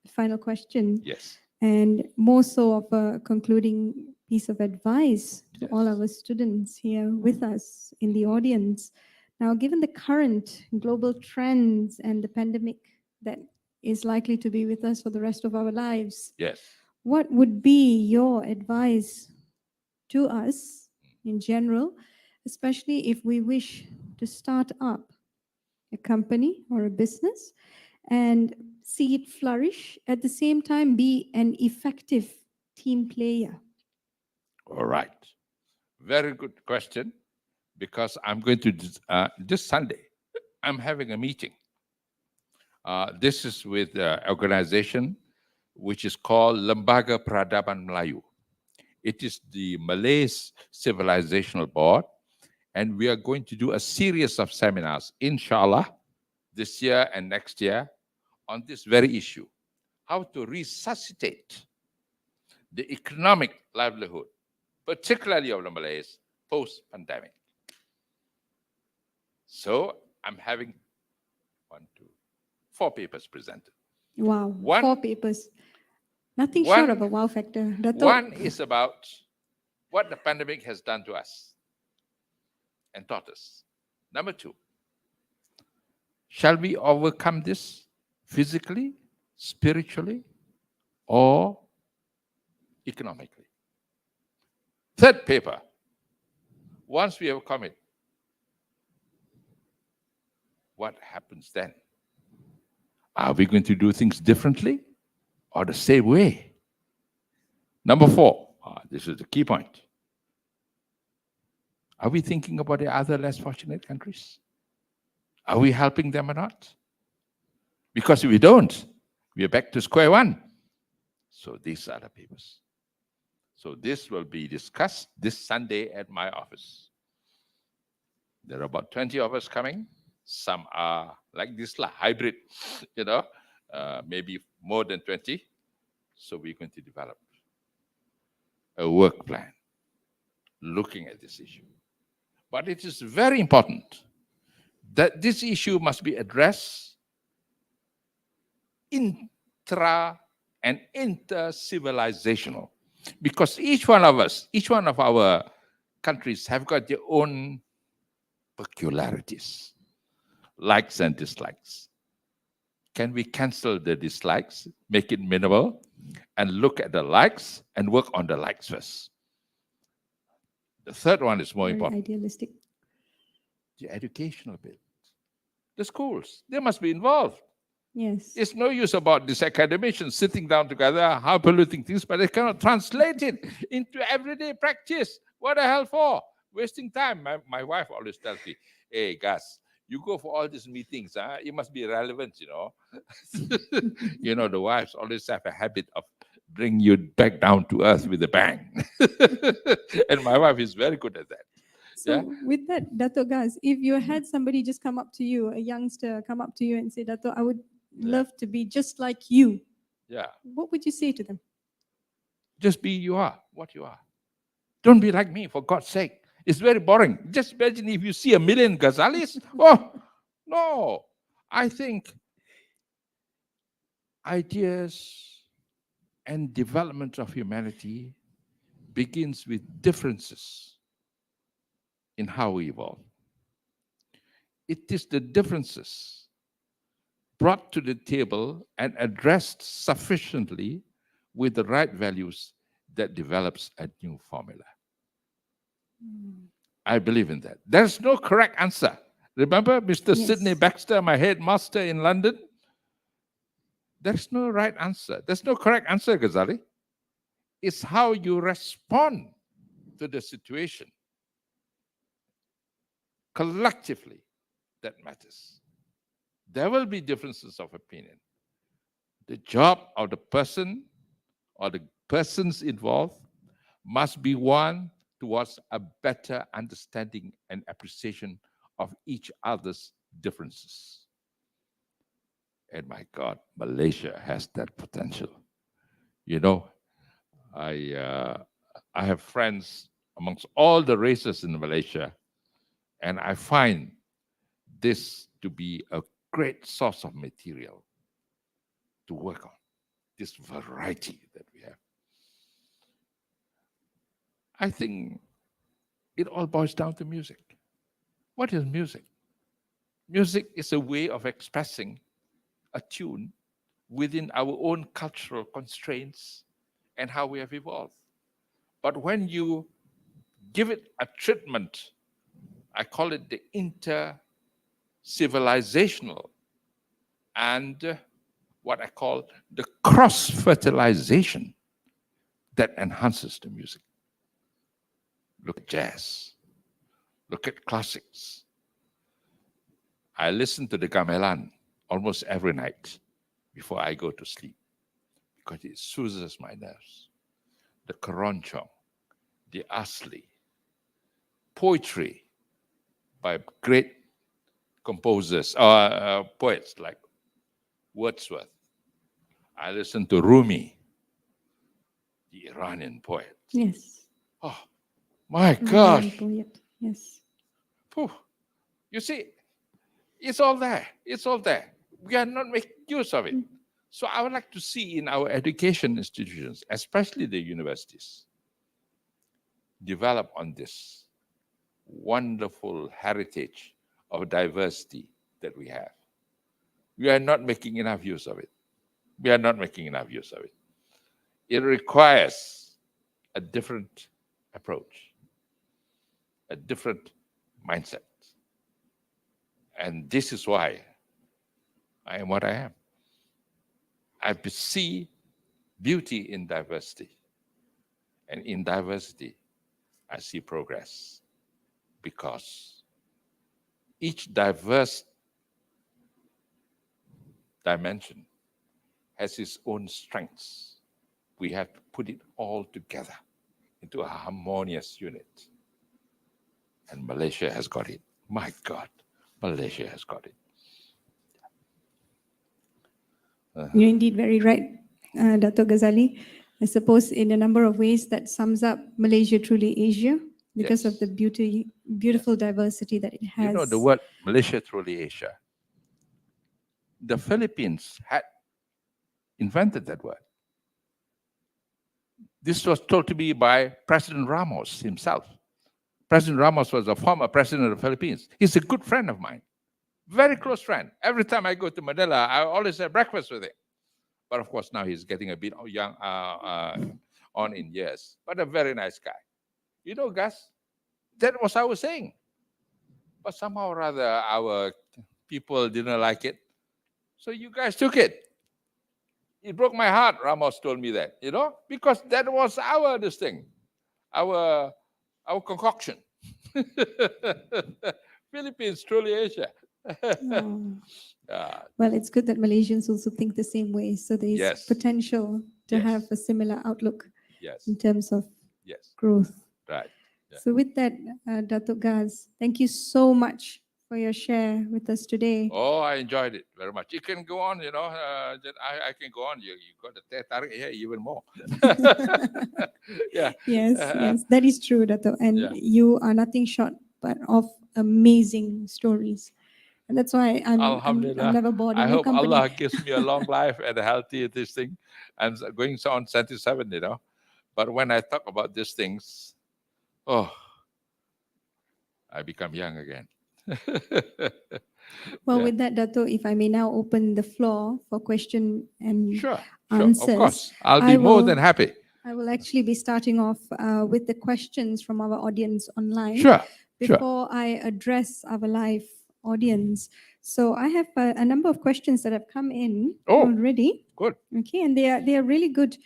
final question, Yes. and more so of a concluding piece of advice to Yes. all our students here with us in the audience. Now, given the current global trends and the pandemic that is likely to be with us for the rest of our lives, Yes. what would be your advice to us in general, especially if we wish to start up a company or a business and see it flourish, at the same time be an effective team player? All right. Very good question, because I'm going to, this Sunday, I'm having a meeting. This is with an organization which is called Lembaga Peradaban Melayu. It is the Malay Civilizational Board, and we are going to do a series of seminars, inshallah, this year and next year, on this very issue: how to resuscitate the economic livelihood, particularly of the Malays, post-pandemic. So I'm having 4 papers presented. Wow, One, 4 papers. Nothing short of a one, wow factor. Dato'. one is about what the pandemic has done to us and taught us. Number 2, shall we overcome this physically, spiritually, or economically? Third paper, once we overcome it, what happens then? Are we going to do things differently or the same way? Number 4, this is the key point. Are we thinking about the other less fortunate countries? Are we helping them or not? Because if we don't, we are back to square one. So these are the papers. So this will be discussed this Sunday at my office. There are about 20 of us coming. Some are like this, hybrid, maybe more than 20. So we're going to develop a work plan looking at this issue. But it is very important that this issue must be addressed intra and inter-civilizational, because each one of us, each one of our countries have got their own peculiarities, likes and dislikes. Can we cancel the dislikes, make it minimal, and look at the likes and work on the likes first? The third one is more Very important. idealistic. The educational bit. The schools, they must be involved. Yes. It's no use about these academicians sitting down together, how polluting things, but they cannot translate it into everyday practice. What the hell for? Wasting time. My wife always tells me, hey, Gus, you go for all these meetings, it must be relevant, The wives always have a habit of bring you back down to earth with a bang. And my wife is very good at that. So Yeah? with that, Dato' Gaz, if you had somebody just come up to you, a youngster come up to you and say, Dato', I would love to be just like you, Yeah. what would you say to them? Just be you are, what you are. Don't be like me, for God's sake. It's very boring. Just imagine if you see 1 million Ghazalis. Oh, no. I think ideas and development of humanity begins with differences in how we evolve. It is the differences brought to the table and addressed sufficiently with the right values that develops a new formula. I believe in that. There's no correct answer. Remember Mr. Yes. Sidney Baxter, my headmaster in London? There's no right answer. There's no correct answer, Ghazali. It's how you respond to the situation collectively that matters. There will be differences of opinion. The job of the person or the persons involved must be one towards a better understanding and appreciation of each other's differences. And my God, Malaysia has that potential. I have friends amongst all the races in Malaysia, and I find this to be a great source of material to work on, this variety that we have. I think it all boils down to music. What is music? Music is a way of expressing a tune within our own cultural constraints and how we have evolved. But when you give it a treatment, I call it the inter-civilizational and what I call the cross-fertilization that enhances the music. Look at jazz. Look at classics. I listen to the gamelan almost every night before I go to sleep because it soothes my nerves. The keroncong, the asli, poetry by great composers, poets like Wordsworth. I listen to Rumi, the Iranian poet. Yes. Oh, my gosh. Poet. Yes. Whew. You see, it's all there. It's all there. We are not making use of it. So I would like to see in our education institutions, especially the universities, develop on this wonderful heritage of diversity that we have. We are not making enough use of it. We are not making enough use of it. It requires a different approach, a different mindset. And this is why I am what I am. I see beauty in diversity. And in diversity, I see progress. Because each diverse dimension has its own strengths. We have to put it all together into a harmonious unit. And Malaysia has got it. My God, Malaysia has got it. You're indeed very right, Dato Ghazali. I suppose in a number of ways that sums up Malaysia Truly Asia because of the beautiful diversity that it has. You know the word Malaysia Truly Asia. The Philippines had invented that word. This was told to me by President Ramos himself. President Ramos was a former president of the Philippines. He's a good friend of mine, very close friend. Every time I go to Manila, I always have breakfast with him. But of course, now he's getting a bit young on in years, but a very nice guy. You know, Gus, that was our saying. But somehow or other, our people didn't like it. So you guys took it. It broke my heart, Ramos told me that, you know, because that was this thing, our concoction. Philippines, truly Asia. Well, it's good that Malaysians also think the same way. So there's potential to have a similar outlook in terms of growth. Right. Yeah. So with that, Dato Gaz, thank you so much for your share with us today. Oh, I enjoyed it very much. You can go on, you know. I can go on. You got the tarik here even more. Yeah. Yes, that is true, Dato. And you are nothing short but of amazing stories. And that's why I'm never bored. I hope Allah gives me a long life and a healthy this thing. I'm going on 77, you know. But when I talk about these things, I become young again. Well, with that, Dato, if I may now open the floor for question and answers. Of course. I'll be more than happy. I will actually be starting off with the questions from our audience online. Before I address our live audience. So I have a number of questions that have come in already. Good. Okay, and they are really good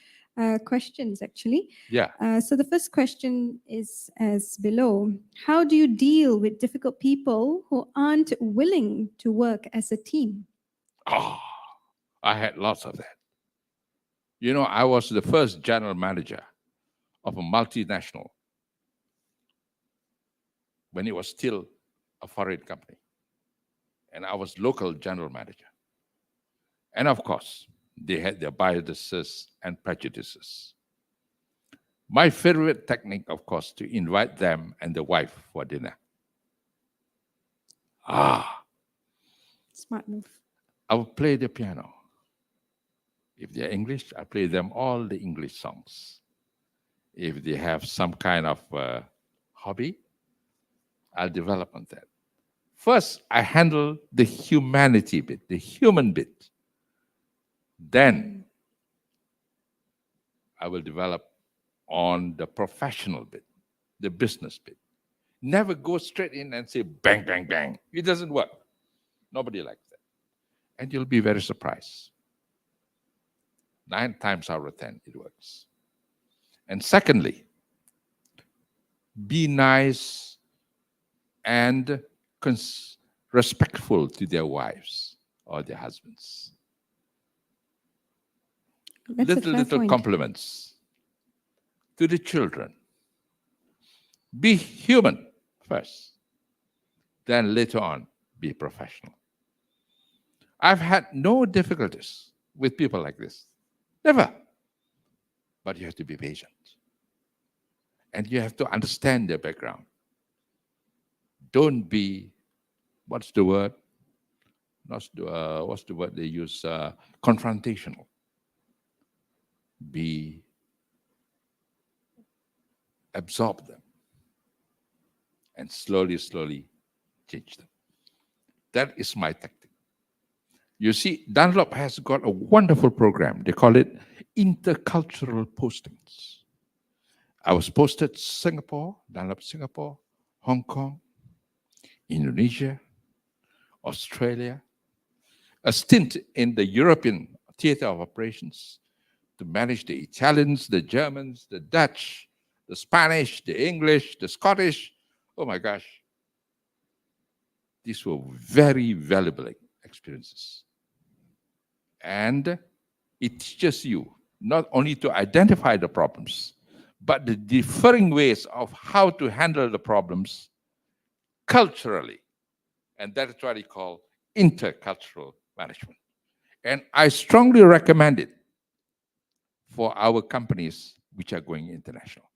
questions, actually. Yeah. So the first question is as below. How do you deal with difficult people who aren't willing to work as a team? I had lots of that. You know, I was the first general manager of a multinational when it was still a foreign company. And I was local general manager. And of course, they had their biases and prejudices. My favorite technique, of course, to invite them and the wife for dinner. Smart move. I will play the piano. If they're English, I play them all the English songs. If they have some kind of hobby, I'll develop on that. First, I handle the humanity bit, the human bit. Then I will develop on the professional bit, the business bit. Never go straight in and say bang, bang, bang. It doesn't work. Nobody likes that. And you'll be very surprised. 9 times out of 10, it works. And secondly, be nice and respectful to their wives or their husbands. That's Little point. compliments to the children. Be human first, then later on be professional. I've had no difficulties with people like this. Never. But you have to be patient. And you have to understand their background. Don't be, what's the word? What's the word they use? Confrontational. Absorb them. And slowly change them. That is my tactic. You see, Dunlop has got a wonderful program. They call it intercultural postings. I was posted Singapore, Dunlop Singapore, Hong Kong, Indonesia, Australia, a stint in the European theater of operations to manage the Italians, the Germans, the Dutch, the Spanish, the English, the Scottish. Oh my gosh. These were very valuable experiences. And it teaches you not only to identify the problems, but the differing ways of how to handle the problems culturally. And that is what I call intercultural management. And I strongly recommend it for our companies which are going international.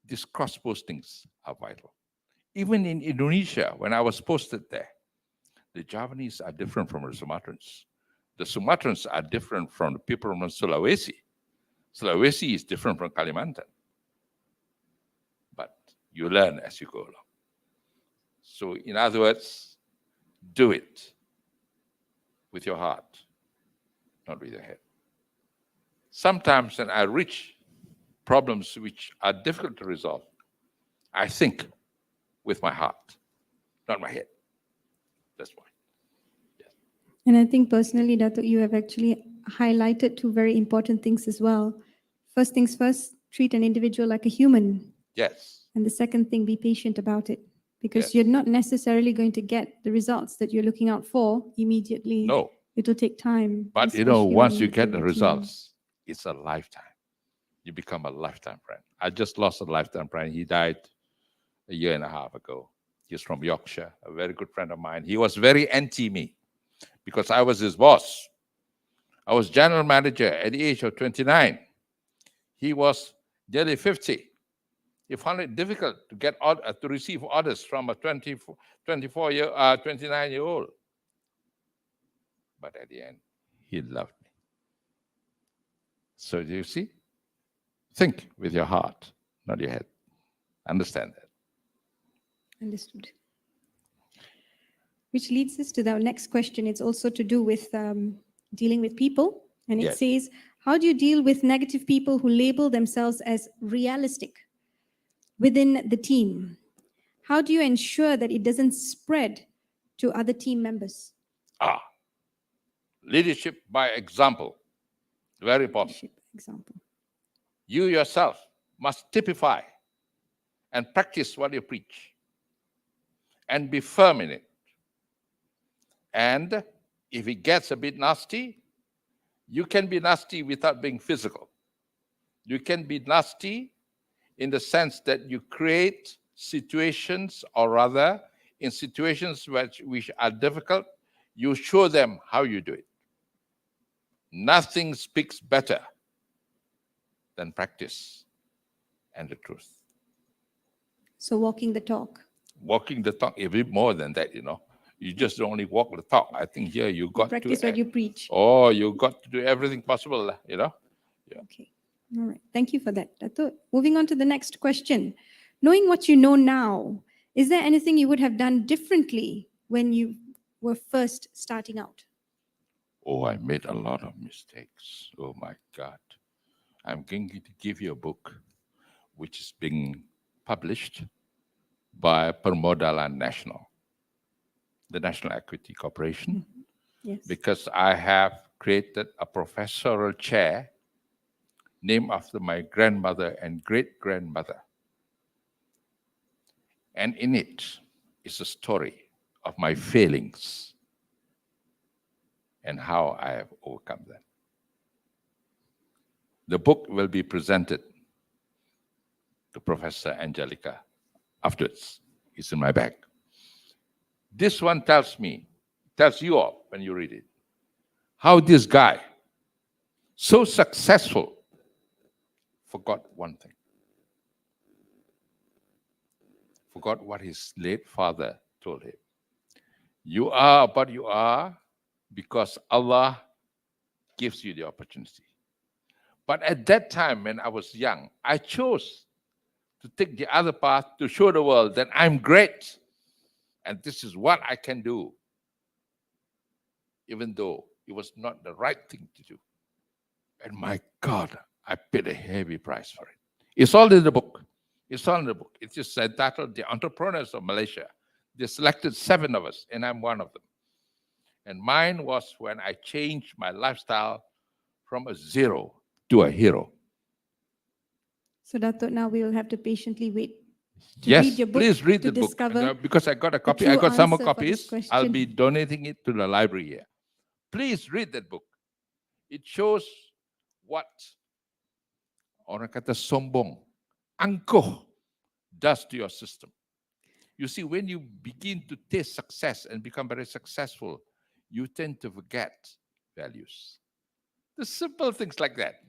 These cross postings are vital. Even in Indonesia, when I was posted there, the Javanese are different from the Sumatrans. The Sumatrans are different from the people from Sulawesi. Sulawesi is different from Kalimantan. But you learn as you go along. So in other words, do it with your heart, not with your head. Sometimes when I reach problems which are difficult to resolve, I think with my heart, not my head. That's why. Yes. And I think personally, Dato, you have actually highlighted 2 very important things as well. First things first, treat an individual like a human. Yes. And the second thing, be patient about it. Because Yes. you're not necessarily going to get the results that you're looking out for immediately. No. It'll take time. But once you get the results, it's a lifetime. You become a lifetime friend. I just lost a lifetime friend. He died a year and a half ago. He's from Yorkshire, a very good friend of mine. He was very anti me because I was his boss. I was general manager at the age of 29. He was nearly 50. He found it difficult to get to receive orders from a 29-year-old. But at the end, he loved me. So do you see? Think with your heart, not your head. Understand that. Understood. Which leads us to our next question. It's also to do with dealing with people. And it says, how do you deal with negative people who label themselves as realistic within the team? How do you ensure that it doesn't spread to other team members? Leadership by example. Very important. Leadership example. You yourself must typify and practice what you preach and be firm in it. And if it gets a bit nasty, you can be nasty without being physical. You can be nasty in the sense that you create situations, or rather, in situations which are difficult, you show them how you do it. Nothing speaks better than practice and the truth. So walking the talk. Walking the talk, a bit more than that, You just don't only walk the talk. I think here you got Practice to, what you preach. oh, you got to do everything possible, you know. Yeah. Okay. All right. Thank you for that, Dato. Moving on to the next question. Knowing what you know now, is there anything you would have done differently when you were first starting out? Oh, I made a lot of mistakes. Oh my God. I'm going to give you a book which is being published by Permodalan National, the National Equity Corporation, Yes. because I have created a professorial chair named after my grandmother and great-grandmother. And in it is a story of my failings and how I have overcome them. The book will be presented to Professor Angelica afterwards. It's in my bag. This one tells you all when you read it, how this guy, so successful, forgot one thing. Forgot what his late father told him. You are what you are because Allah gives you the opportunity. But at that time, when I was young, I chose to take the other path to show the world that I'm great and this is what I can do, even though it was not the right thing to do. And my God, I paid a heavy price for it. It's all in the book. It's all in the book. It's just entitled The Entrepreneurs of Malaysia. They selected 7 of us, and I'm one of them. And mine was when I changed my lifestyle from a zero to a hero. So, Dato, now we will have to patiently wait to Yes, read your book please read to the book. discover Because I got a copy. true I got some more answer for this copies. I'll question. be donating it to the library here. Please read that book. It shows what orang kata sombong, angkuh, does to your system. You see, when you begin to taste success and become very successful, you tend to forget values. The simple things like that.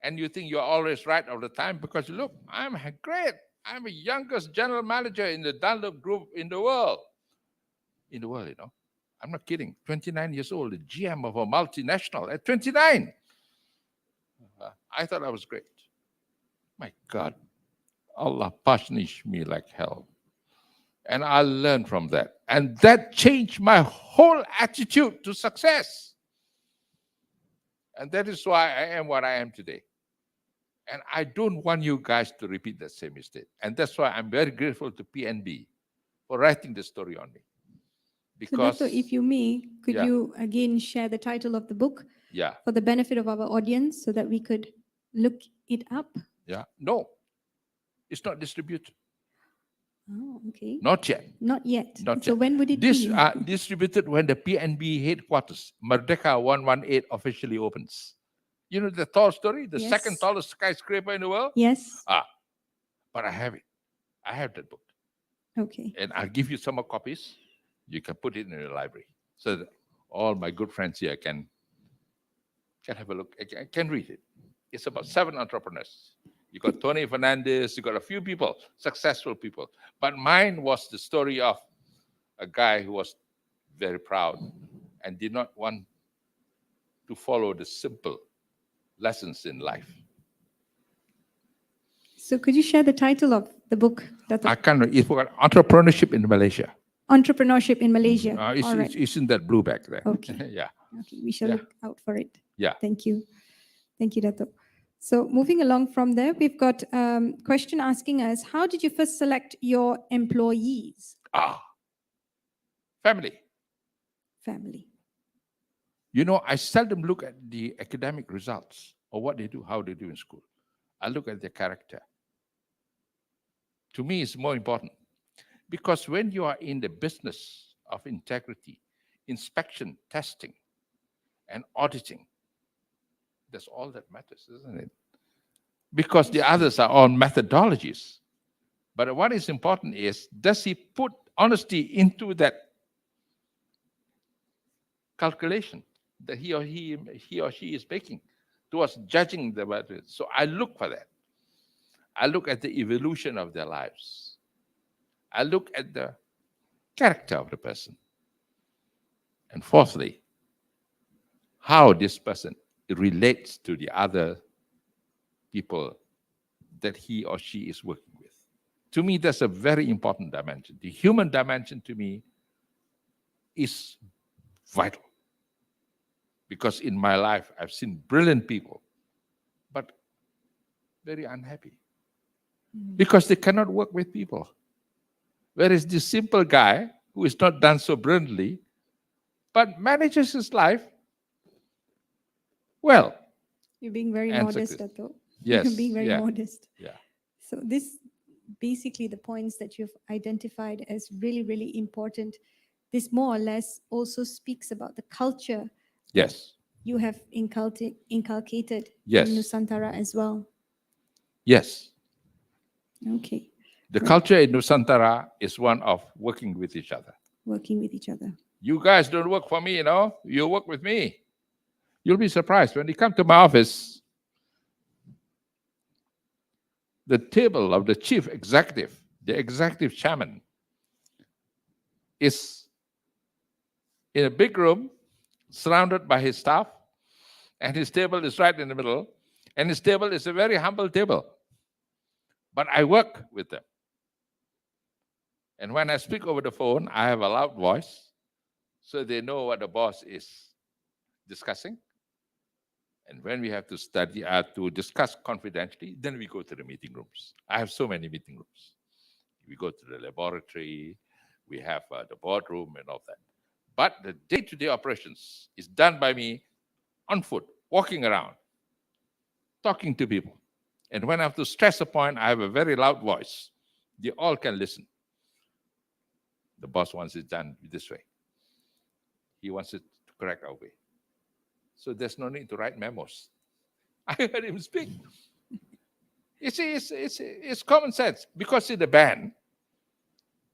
And you think you're always right all the time because, look, I'm great. I'm the youngest general manager in the Dunlop Group in the world. In the world, you know. I'm not kidding. 29 years old, the GM of a multinational at 29. I thought I was great. My God, Allah punished me like hell. And I learned from that. And that changed my whole attitude to success. And that is why I am what I am today. And I don't want you guys to repeat that same mistake. And that's why I'm very grateful to PNB for writing the story on me. Because so, Dato, if you may, could you again share the title of the book for the benefit of our audience so that we could look it up? Yeah. No, it's not distributed. Oh, okay. Not yet. Not yet. Not So yet. when would it This be? distributed when the PNB headquarters, Merdeka 118, officially opens. You know the tall story, the second tallest skyscraper in the world? Yes. But I have it. I have that book. Okay. And I'll give you some more copies. You can put it in your library so that all my good friends here can have a look, can read it. It's about 7 entrepreneurs. You got Tony Fernandez, you got a few people, successful people. But mine was the story of a guy who was very proud and did not want to follow the simple lessons in life. So could you share the title of the book? I can't remember. It's called Entrepreneurship in Malaysia. Entrepreneurship in Malaysia. It's in that blue bag there. Okay. Yeah. Okay, we shall look out for it. Yeah. Thank you. Thank you, Dato. So moving along from there, we've got a question asking us, how did you first select your employees? Family. Family. You know, I seldom look at the academic results or what they do, how they do in school. I look at their character. To me, it's more important. Because when you are in the business of integrity, inspection, testing, and auditing, that's all that matters, isn't it? Because the others are all methodologies. But what is important is, does he put honesty into that calculation that he or she is making towards judging the matter? So I look for that. I look at the evolution of their lives. I look at the character of the person. And fourthly, how this person relates to the other people that he or she is working with. To me, that's a very important dimension. The human dimension to me is vital. Because in my life, I've seen brilliant people, but very unhappy. Because they cannot work with people. Whereas this simple guy who is not done so brilliantly, but manages his life well. You're being very And modest, success. Dato. Yes. You're being very modest. Yeah. So this, basically the points that you've identified as really, really important, this more or less also speaks about the culture Yes. you have inculcated Yes. in Nusantara as well. Yes. Okay. The Right. culture in Nusantara is one of working with each other. Working with each other. You guys don't work for me, you know. You work with me. You'll be surprised when you come to my office. The table of the chief executive, the executive chairman, is in a big room surrounded by his staff, and his table is right in the middle. And his table is a very humble table. But I work with them. And when I speak over the phone, I have a loud voice, so they know what the boss is discussing. And when we have to study, to discuss confidentially, then we go to the meeting rooms. I have so many meeting rooms. We go to the laboratory, we have the boardroom and all that. But the day-to-day operations is done by me on foot, walking around, talking to people. And when I have to stress a point, I have a very loud voice. They all can listen. The boss wants it done this way. He wants it to correct our way. So there's no need to write memos. I heard him speak. You see, it's common sense. Because in the band,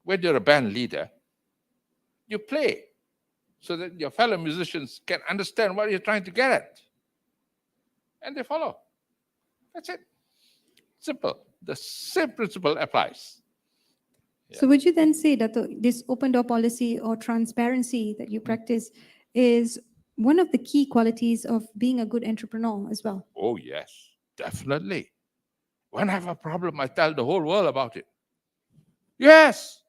when you're a band leader, you play so that your fellow musicians can understand what you're trying to get at. And they follow. That's it. Simple. The same principle applies. So would you then say that this open door policy or transparency that you practice is one of the key qualities of being a good entrepreneur as well? Oh, yes, definitely. When I have a problem, I tell the whole world about it. Yes,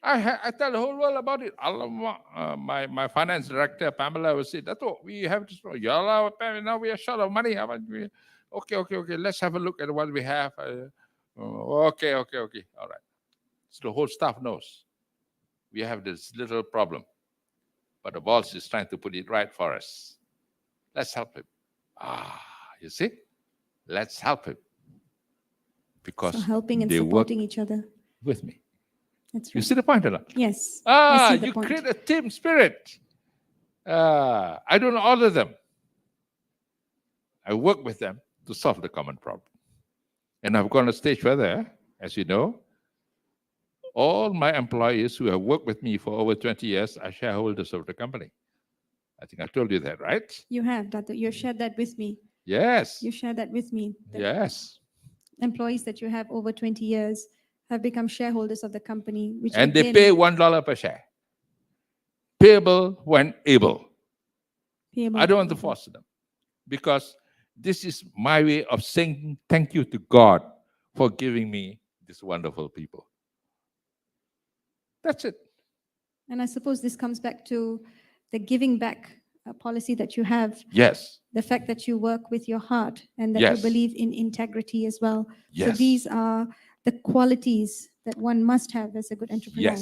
I tell the whole world about it. My finance director, Pamela, will say, Dato, we have to, now we are short of money. Okay, let's have a look at what we have. Okay, all right. So the whole staff knows we have this little problem, but the boss is trying to put it right for us. Let's help him. You see? Let's help him. Because so helping and they supporting work each other with me. That's right. You see the point or not? Yes. I see the You point. create a team spirit. I don't order them. I work with them to solve the common problem. And I've gone a stage further, as you know. All my employees who have worked with me for over 20 years are shareholders of the company. I think I told you that, right? You have, Dato. You shared that with me. Yes. You shared that with me. That Yes. employees that you have over 20 years have become shareholders of the company, which And they again, pay $1 per share. Payable when able. payable I don't want to force them, because this is my way of saying thank you to God for giving me these wonderful people. That's it. And I suppose this comes back to the giving back policy that you have. Yes. The fact that you work with your heart and that you Yes. believe in integrity as well. So Yes. these are the qualities that one must have as a good entrepreneur.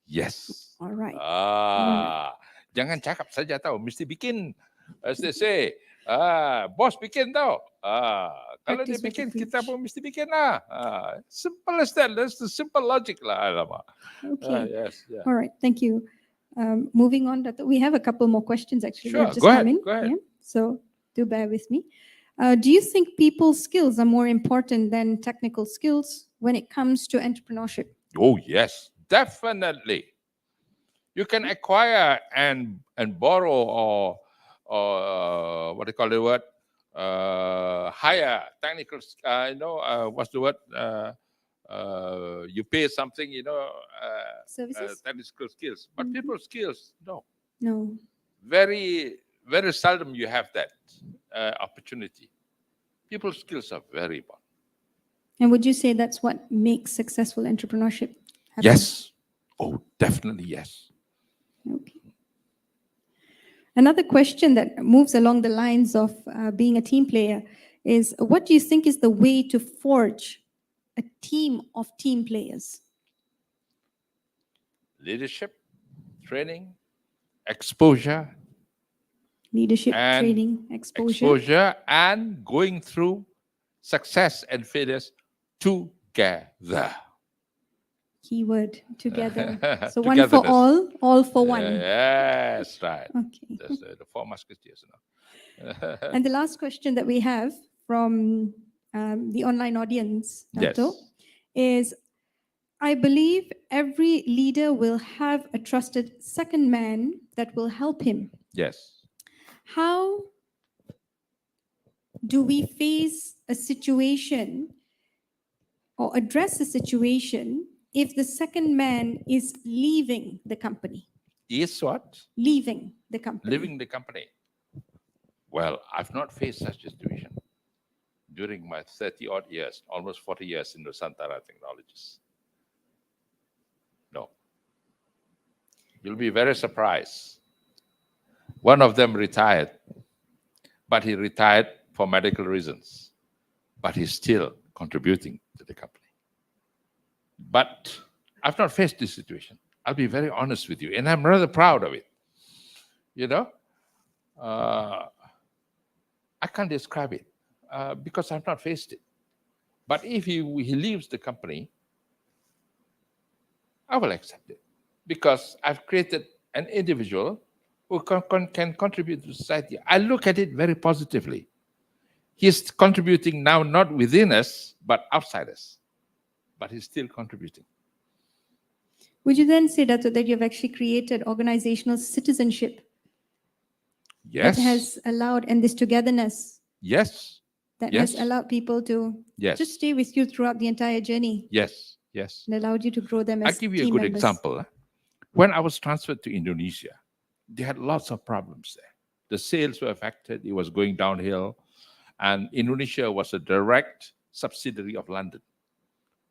Yes. All right. Jangan cakap saja tahu, mesti bikin. As they say, bos bikin tahu. Kalau dia Practice what you bikin, preach. kita pun mesti bikin lah. Simple as that. That's the simple logic lah. Alamak. Okay. Yes. Yeah. All right. Thank you. Moving on, Dato, we have a couple more questions actually. Sure, They've just go come ahead, in. go ahead. Yeah. So do bear with me. Do you think people's skills are more important than technical skills when it comes to entrepreneurship? Oh, yes, definitely. You can acquire and borrow or what do you call the word? Hire technical. What's the word? You pay something. Services? Technical skills, but people's skills, no. No. Very, very seldom you have that opportunity. People's skills are very important. And would you say that's what makes successful entrepreneurship happen? Yes. Oh, definitely yes. Okay. Another question that moves along the lines of being a team player is, what do you think is the way to forge a team of team players? Leadership, training, exposure, Leadership, and training, exposure. and going through success and failures together. Keyword, together. So one for Togetherness. all for one. Yes, right. Okay. That's the four musketeers. And the last question that we have from the online audience, Dato, Yes. is, I believe every leader will have a trusted second man that will help him. Yes. How do we face a situation or address a situation if the second man is leaving the company? Is what? Leaving the company. Leaving the company. Well, I've not faced such a situation during my 30 odd years, almost 40 years in the Nusantara Technologies. No. You'll be very surprised. One of them retired, but he retired for medical reasons, but he's still contributing to the company. But I've not faced this situation. I'll be very honest with you, and I'm rather proud of it. You know, I can't describe it because I've not faced it. But if he leaves the company, I will accept it because I've created an individual who can contribute to society. I look at it very positively. He's contributing now not within us, but outside us. But he's still contributing. Would you then say, Dato, that you've actually created organizational citizenship? Yes. That has allowed, and this togetherness. Yes. That Yes. has allowed people to Yes. just stay with you throughout the entire journey. Yes. Yes. And allowed you to grow them as I'll give you a team good members. example. When I was transferred to Indonesia, they had lots of problems there. The sales were affected. It was going downhill. And Indonesia was a direct subsidiary of London,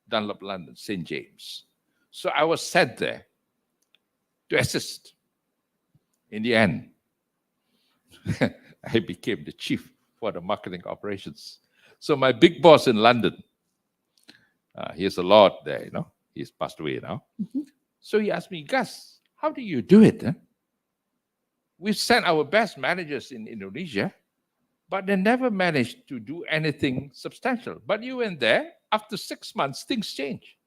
Dunlop London, St. James. So I was sent there to assist. In the end, I became the chief for the marketing operations. So my big boss in London, he's a lord there, he's passed away now. Mm-hmm. So he asked me, Gus, how do you do it? We've sent our best managers in Indonesia, but they never managed to do anything substantial. But you went there, after 6 months, things change.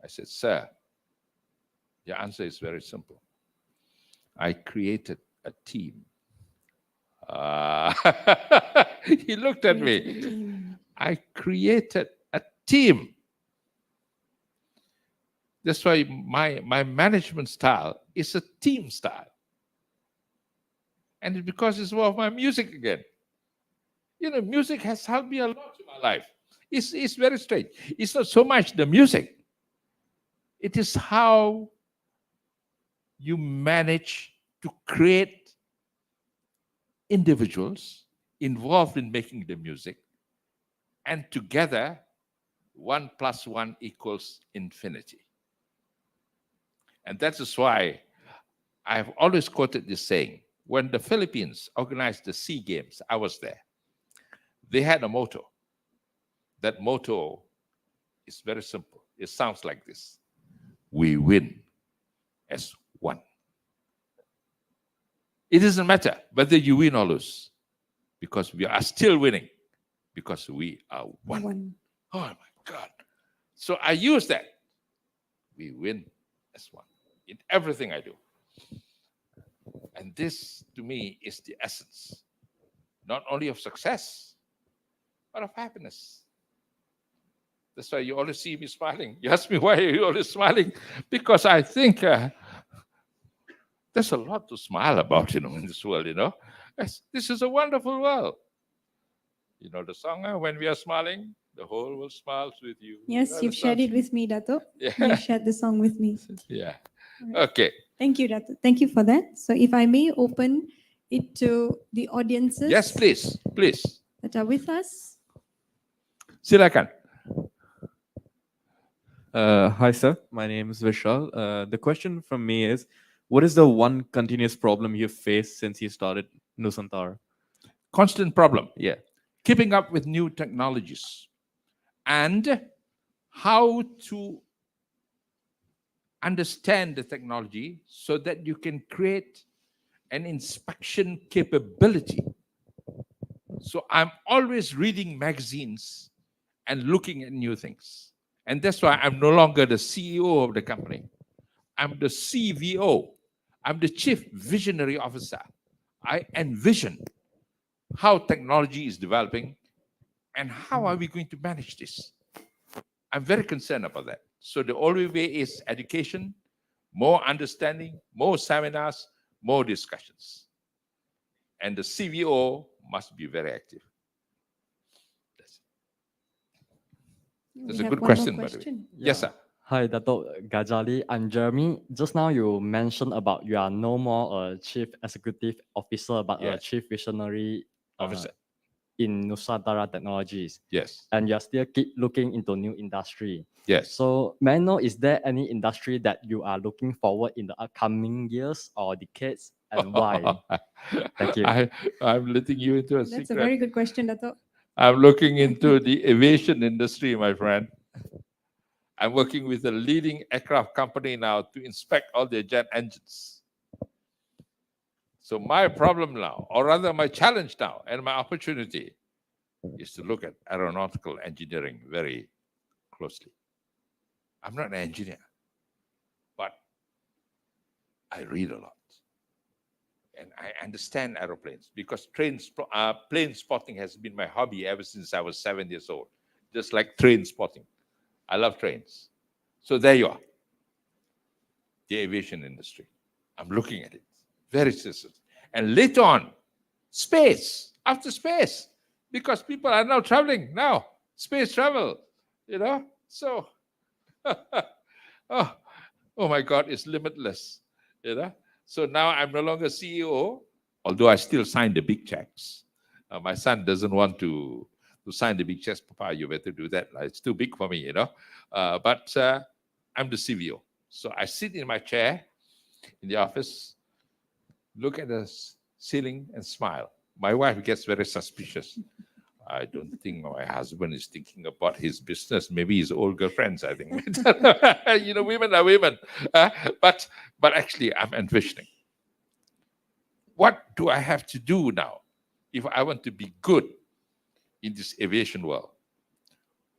I said, sir, your answer is very simple. I created a team. He looked at me. I created a team. That's why my management style is a team style. And it's because it's one of my music again. Music has helped me a lot in my life. It's very strange. It's not so much the music. It is how you manage to create individuals involved in making the music, and together 1 + 1 = infinity. And that is why I've always quoted this saying. When the Philippines organized the SEA Games, I was there. They had a motto. That motto is very simple. It sounds like this: we win as one. It doesn't matter whether you win or lose, because we are still winning, because we are one. Oh my God. So I use that. We win as one in everything I do. And this, to me, is the essence, not only of success, but of happiness. That's why you always see me smiling. You ask me, why are you always smiling? Because I think there's a lot to smile about, in this world, This is a wonderful world. You know the song, when we are smiling, the whole world smiles with you. Yes, you've shared it with me, Dato. Yeah. You shared the song with me. Yeah. Okay. Thank you, Dato. Thank you for that. So if I may open it to the audiences Yes, please. Please. that are with us. Silakan. Hi, sir. My name is Vishal. The question from me is, what is the one continuous problem you've faced since you started Nusantara? Constant problem. Yeah. Keeping up with new technologies and how to understand the technology so that you can create an inspection capability. So I'm always reading magazines and looking at new things. And that's why I'm no longer the CEO of the company. I'm the CVO. I'm the Chief Visionary Officer. I envision how technology is developing and how are we going to manage this. I'm very concerned about that. So the only way is education, more understanding, more seminars, more discussions. And the CVO must be very active. That's We a have good one more question, by the way. question. Yes, sir. Hi, Dato Ghazali. I'm Jeremy. Just now you mentioned about you are no more a chief executive officer, but a Yes. chief visionary Officer. in Nusantara Technologies, Yes. and you are still keep looking into new industry. Yes. So may I know, is there any industry that you are looking forward in the upcoming years or decades, and why? Thank you. I'm letting you into a That's a secret. very good question, Dato. I'm looking into the aviation industry, my friend. I'm working with a leading aircraft company now to inspect all their jet engines. So my problem now, or rather my challenge now, and my opportunity is to look at aeronautical engineering very closely. I'm not an engineer, but I read a lot. And I understand aeroplanes because plane spotting has been my hobby ever since I was 7 years old, just like train spotting. I love trains. So there you are, the aviation industry. I'm looking at it very seriously. And later on, space, after space, because people are now traveling now, space travel, So, oh my God, it's limitless, So now I'm no longer CEO, although I still sign the big checks. My son doesn't want to sign the big checks. Papa, you better do that. It's too big for me, But I'm the CVO. So I sit in my chair in the office, look at the ceiling and smile. My wife gets very suspicious. I don't think my husband is thinking about his business. Maybe his old girlfriends, I think. Women are women. But actually, I'm envisioning. What do I have to do now if I want to be good in this aviation world?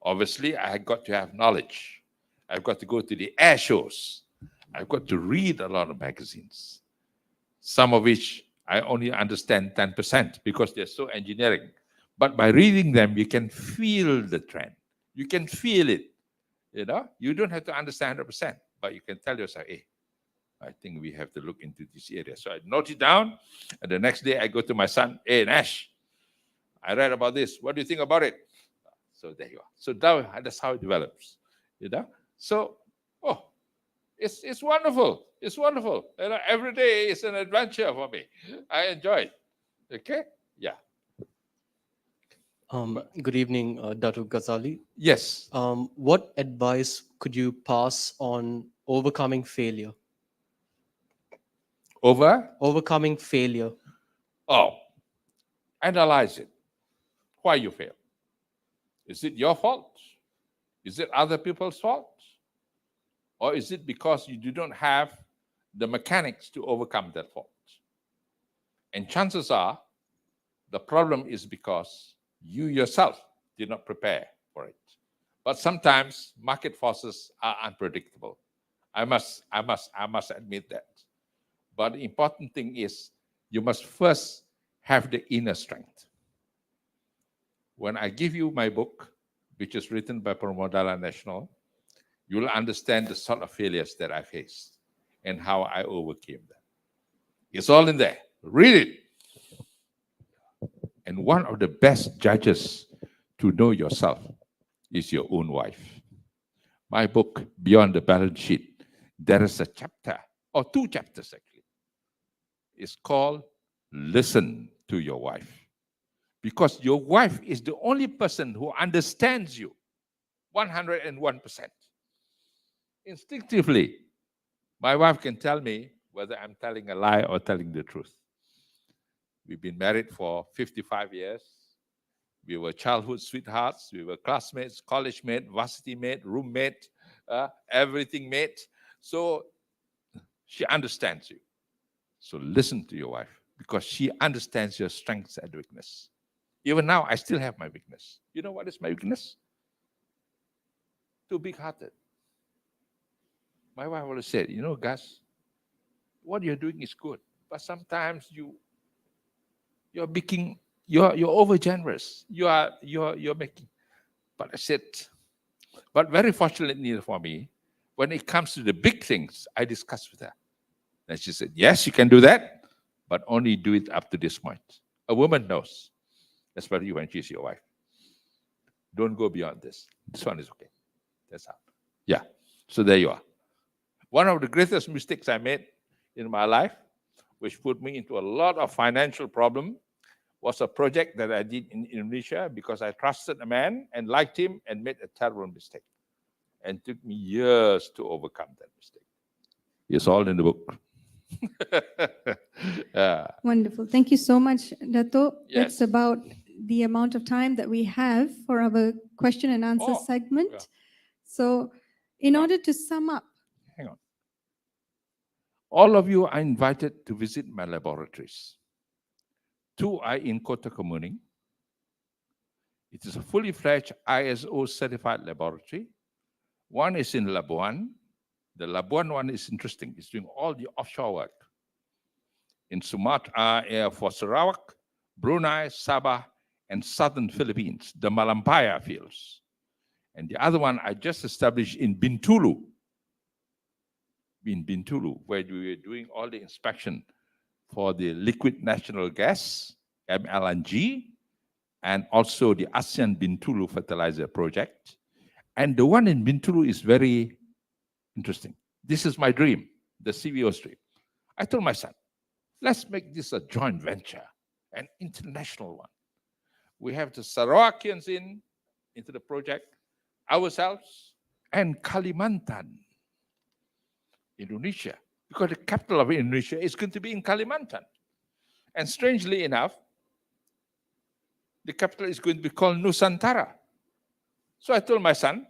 Obviously, I got to have knowledge. I've got to go to the air shows. I've got to read a lot of magazines, some of which I only understand 10% because they're so engineering. But by reading them, you can feel the trend. You can feel it. You don't have to understand 100%, but you can tell yourself, hey, I think we have to look into this area. So I note it down, and the next day I go to my son, hey, Nash, I read about this. What do you think about it? So there you are. So that's how it develops. So, it's wonderful. It's wonderful. Every day is an adventure for me. I enjoy it. Okay? Yeah. Good evening, Dato Ghazali. Yes. What advice could you pass on overcoming failure? Overcoming failure. Analyze it. Why you fail? Is it your fault? Is it other people's fault? Or is it because you do not have the mechanics to overcome that fault? And chances are the problem is because you yourself did not prepare for it. But sometimes market forces are unpredictable. I must admit that. But the important thing is you must first have the inner strength. When I give you my book, which is written by Permodala National, you'll understand the sort of failures that I faced and how I overcame them. It's all in there. Read it. And one of the best judges to know yourself is your own wife. My book, Beyond the Balance Sheet, there is a chapter or 2 chapters actually. It's called Listen to Your Wife. Because your wife is the only person who understands you 101%. Instinctively, my wife can tell me whether I'm telling a lie or telling the truth. We've been married for 55 years. We were childhood sweethearts. We were classmates, college mate, varsity mate, roommate, everything mate. So she understands you. So listen to your wife because she understands your strengths and weakness. Even now, I still have my weakness. You know what is my weakness? Too big-hearted. My wife always said, you know, Gus, what you're doing is good, but sometimes you're making, you're over generous. You're making. But I said, but very fortunately for me, when it comes to the big things, I discuss with her. And she said, yes, you can do that, but only do it up to this point. A woman knows, especially when she's your wife. Don't go beyond this. This one is okay. That's how. Yeah. So there you are. One of the greatest mistakes I made in my life, which put me into a lot of financial problem, was a project that I did in Indonesia because I trusted a man and liked him and made a terrible mistake. And it took me years to overcome that mistake. It's all in the book. Wonderful. Thank you so much, Dato. Yes. That's about the amount of time that we have for our question and answer Oh, segment. yeah. So in order to sum up, Hang on. All of you are invited to visit my laboratories. 2 are in Kota Kemuning. It is a fully fledged ISO certified laboratory. 1 is in Labuan. The Labuan one is interesting. It's doing all the offshore work. In Sumatra, for Sarawak, Brunei, Sabah, and southern Philippines, the Malampaya fields. And the other one I just established in Bintulu, where we were doing all the inspection for the liquid natural gas, MLNG, and also the ASEAN Bintulu fertilizer project. And the one in Bintulu is very interesting. This is my dream, the CVO dream. I told my son, let's make this a joint venture, an international one. We have the Sarawakians into the project, ourselves, and Kalimantan, Indonesia, because the capital of Indonesia is going to be in Kalimantan. And strangely enough, the capital is going to be called Nusantara. So I told my son,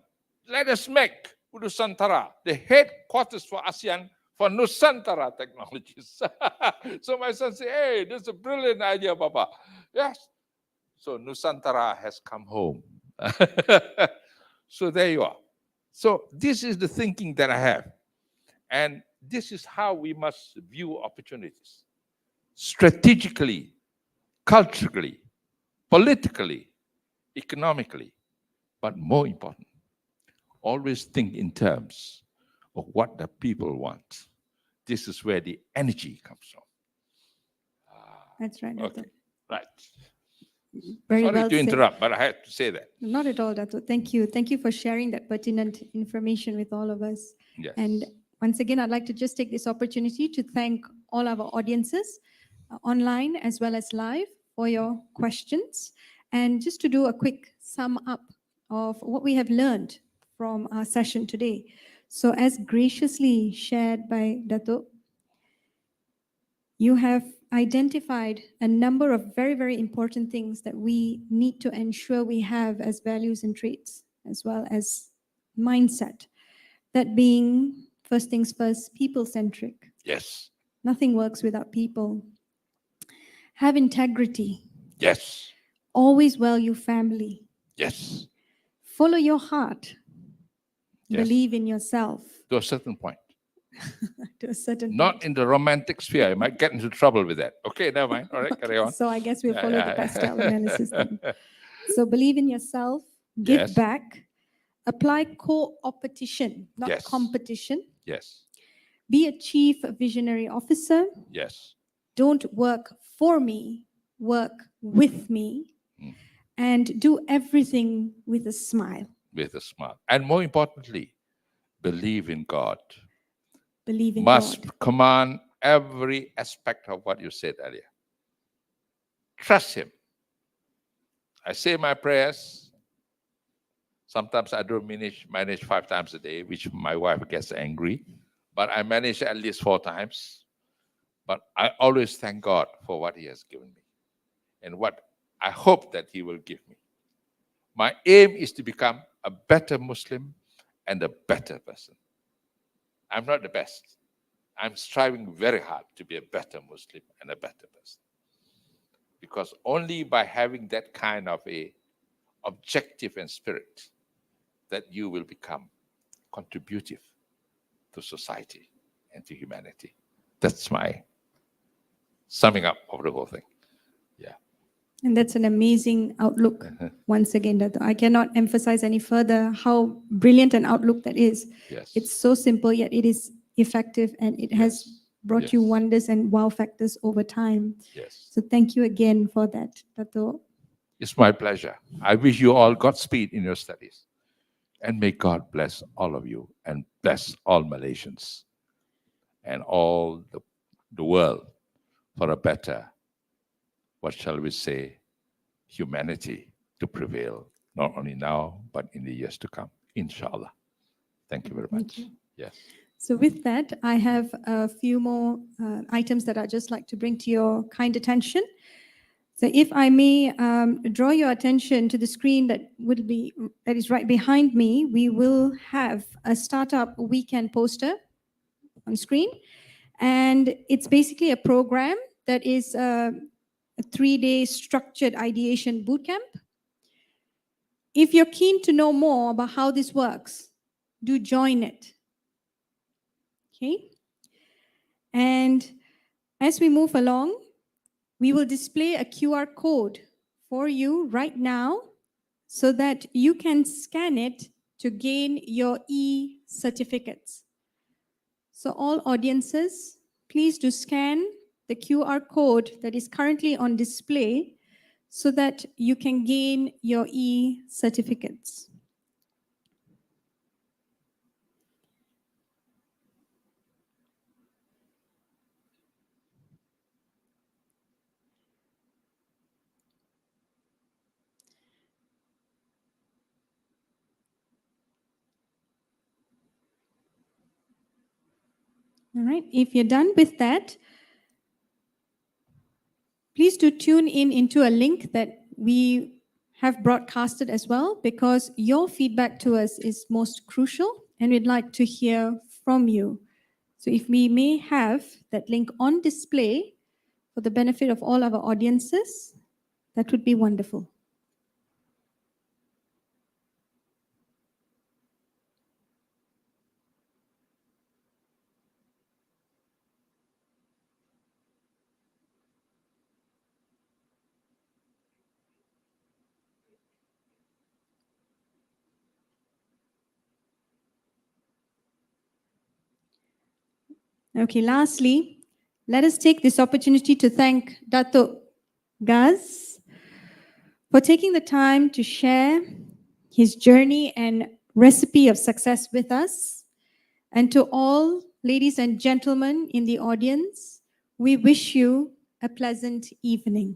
let us make Nusantara the headquarters for ASEAN for Nusantara Technologies. So my son said, hey, that's a brilliant idea, Papa. Yes. So Nusantara has come home. So there you are. So this is the thinking that I have. And this is how we must view opportunities. Strategically, culturally, politically, economically, but more important, always think in terms of what the people want. This is where the energy comes from. that's right, Dato. Okay, right. Very Sorry well to said. interrupt, but I had to say that. Not at all, Dato. Thank you. Thank you for sharing that pertinent information with all of us. Yes. And once again, I'd like to just take this opportunity to thank all our audiences online as well as live for your questions. And just to do a quick sum up of what we have learned from our session today. So as graciously shared by Dato, you have identified a number of very, very important things that we need to ensure we have as values and traits, as well as mindset. That being, first things first, people-centric. Yes. Nothing works without people. Have integrity. Yes. Always value family. Yes. Follow your heart. Yes. Believe in yourself To a certain point. to a certain Not point. in the romantic sphere. You might get into trouble with that. Okay, never mind. All right, carry on. So I guess we'll Yeah, follow yeah, the pastel yeah. analysis then. So believe in yourself, give Yes. back, apply co-opetition, not Yes. competition. Yes. Be a chief visionary officer. Yes. Don't work for me, work with me. Mm. And do everything with a smile. With a smile. And more importantly, believe in God. believe in must God. command every aspect of what you said earlier. Trust Him. I say my prayers. Sometimes I don't manage 5 times a day, which my wife gets angry, but I manage at least 4 times. But I always thank God for what He has given me and what I hope that He will give me. My aim is to become a better Muslim and a better person. I'm not the best. I'm striving very hard to be a better Muslim and a better person. Because only by having that kind of a objective and spirit that you will become contributive to society and to humanity. That's my summing up of the whole thing. Yeah. And that's an amazing outlook. Once again, Dato, I cannot emphasize any further how brilliant an outlook that is. Yes. It's so simple, yet it is effective, and it has Yes. brought you Yes. wonders and wow factors over time. Yes. So thank you again for that, Dato. It's my pleasure. I wish you all Godspeed in your studies. And may God bless all of you and bless all Malaysians and all the world for a better, what shall we say, humanity to prevail, not only now, but in the years to come. Inshallah. Thank you very Thank much. you. Yes. So with that, I have a few more items that I'd just like to bring to your kind attention. So if I may draw your attention to the screen that is right behind me, we will have a startup weekend poster on screen. And it's basically a program that is a 3-day structured ideation bootcamp. If you're keen to know more about how this works, do join it. Okay? And as we move along, we will display a QR code for you right now so that you can scan it to gain your e-certificates. So all audiences, please do scan the QR code that is currently on display so that you can gain your e-certificates. All right, if you're done with that, please do tune in into a link that we have broadcasted as well, because your feedback to us is most crucial and we'd like to hear from you. So if we may have that link on display for the benefit of all our audiences, that would be wonderful. Okay, lastly, let us take this opportunity to thank Dato Gaz for taking the time to share his journey and recipe of success with us. And to all ladies and gentlemen in the audience, we wish you a pleasant evening.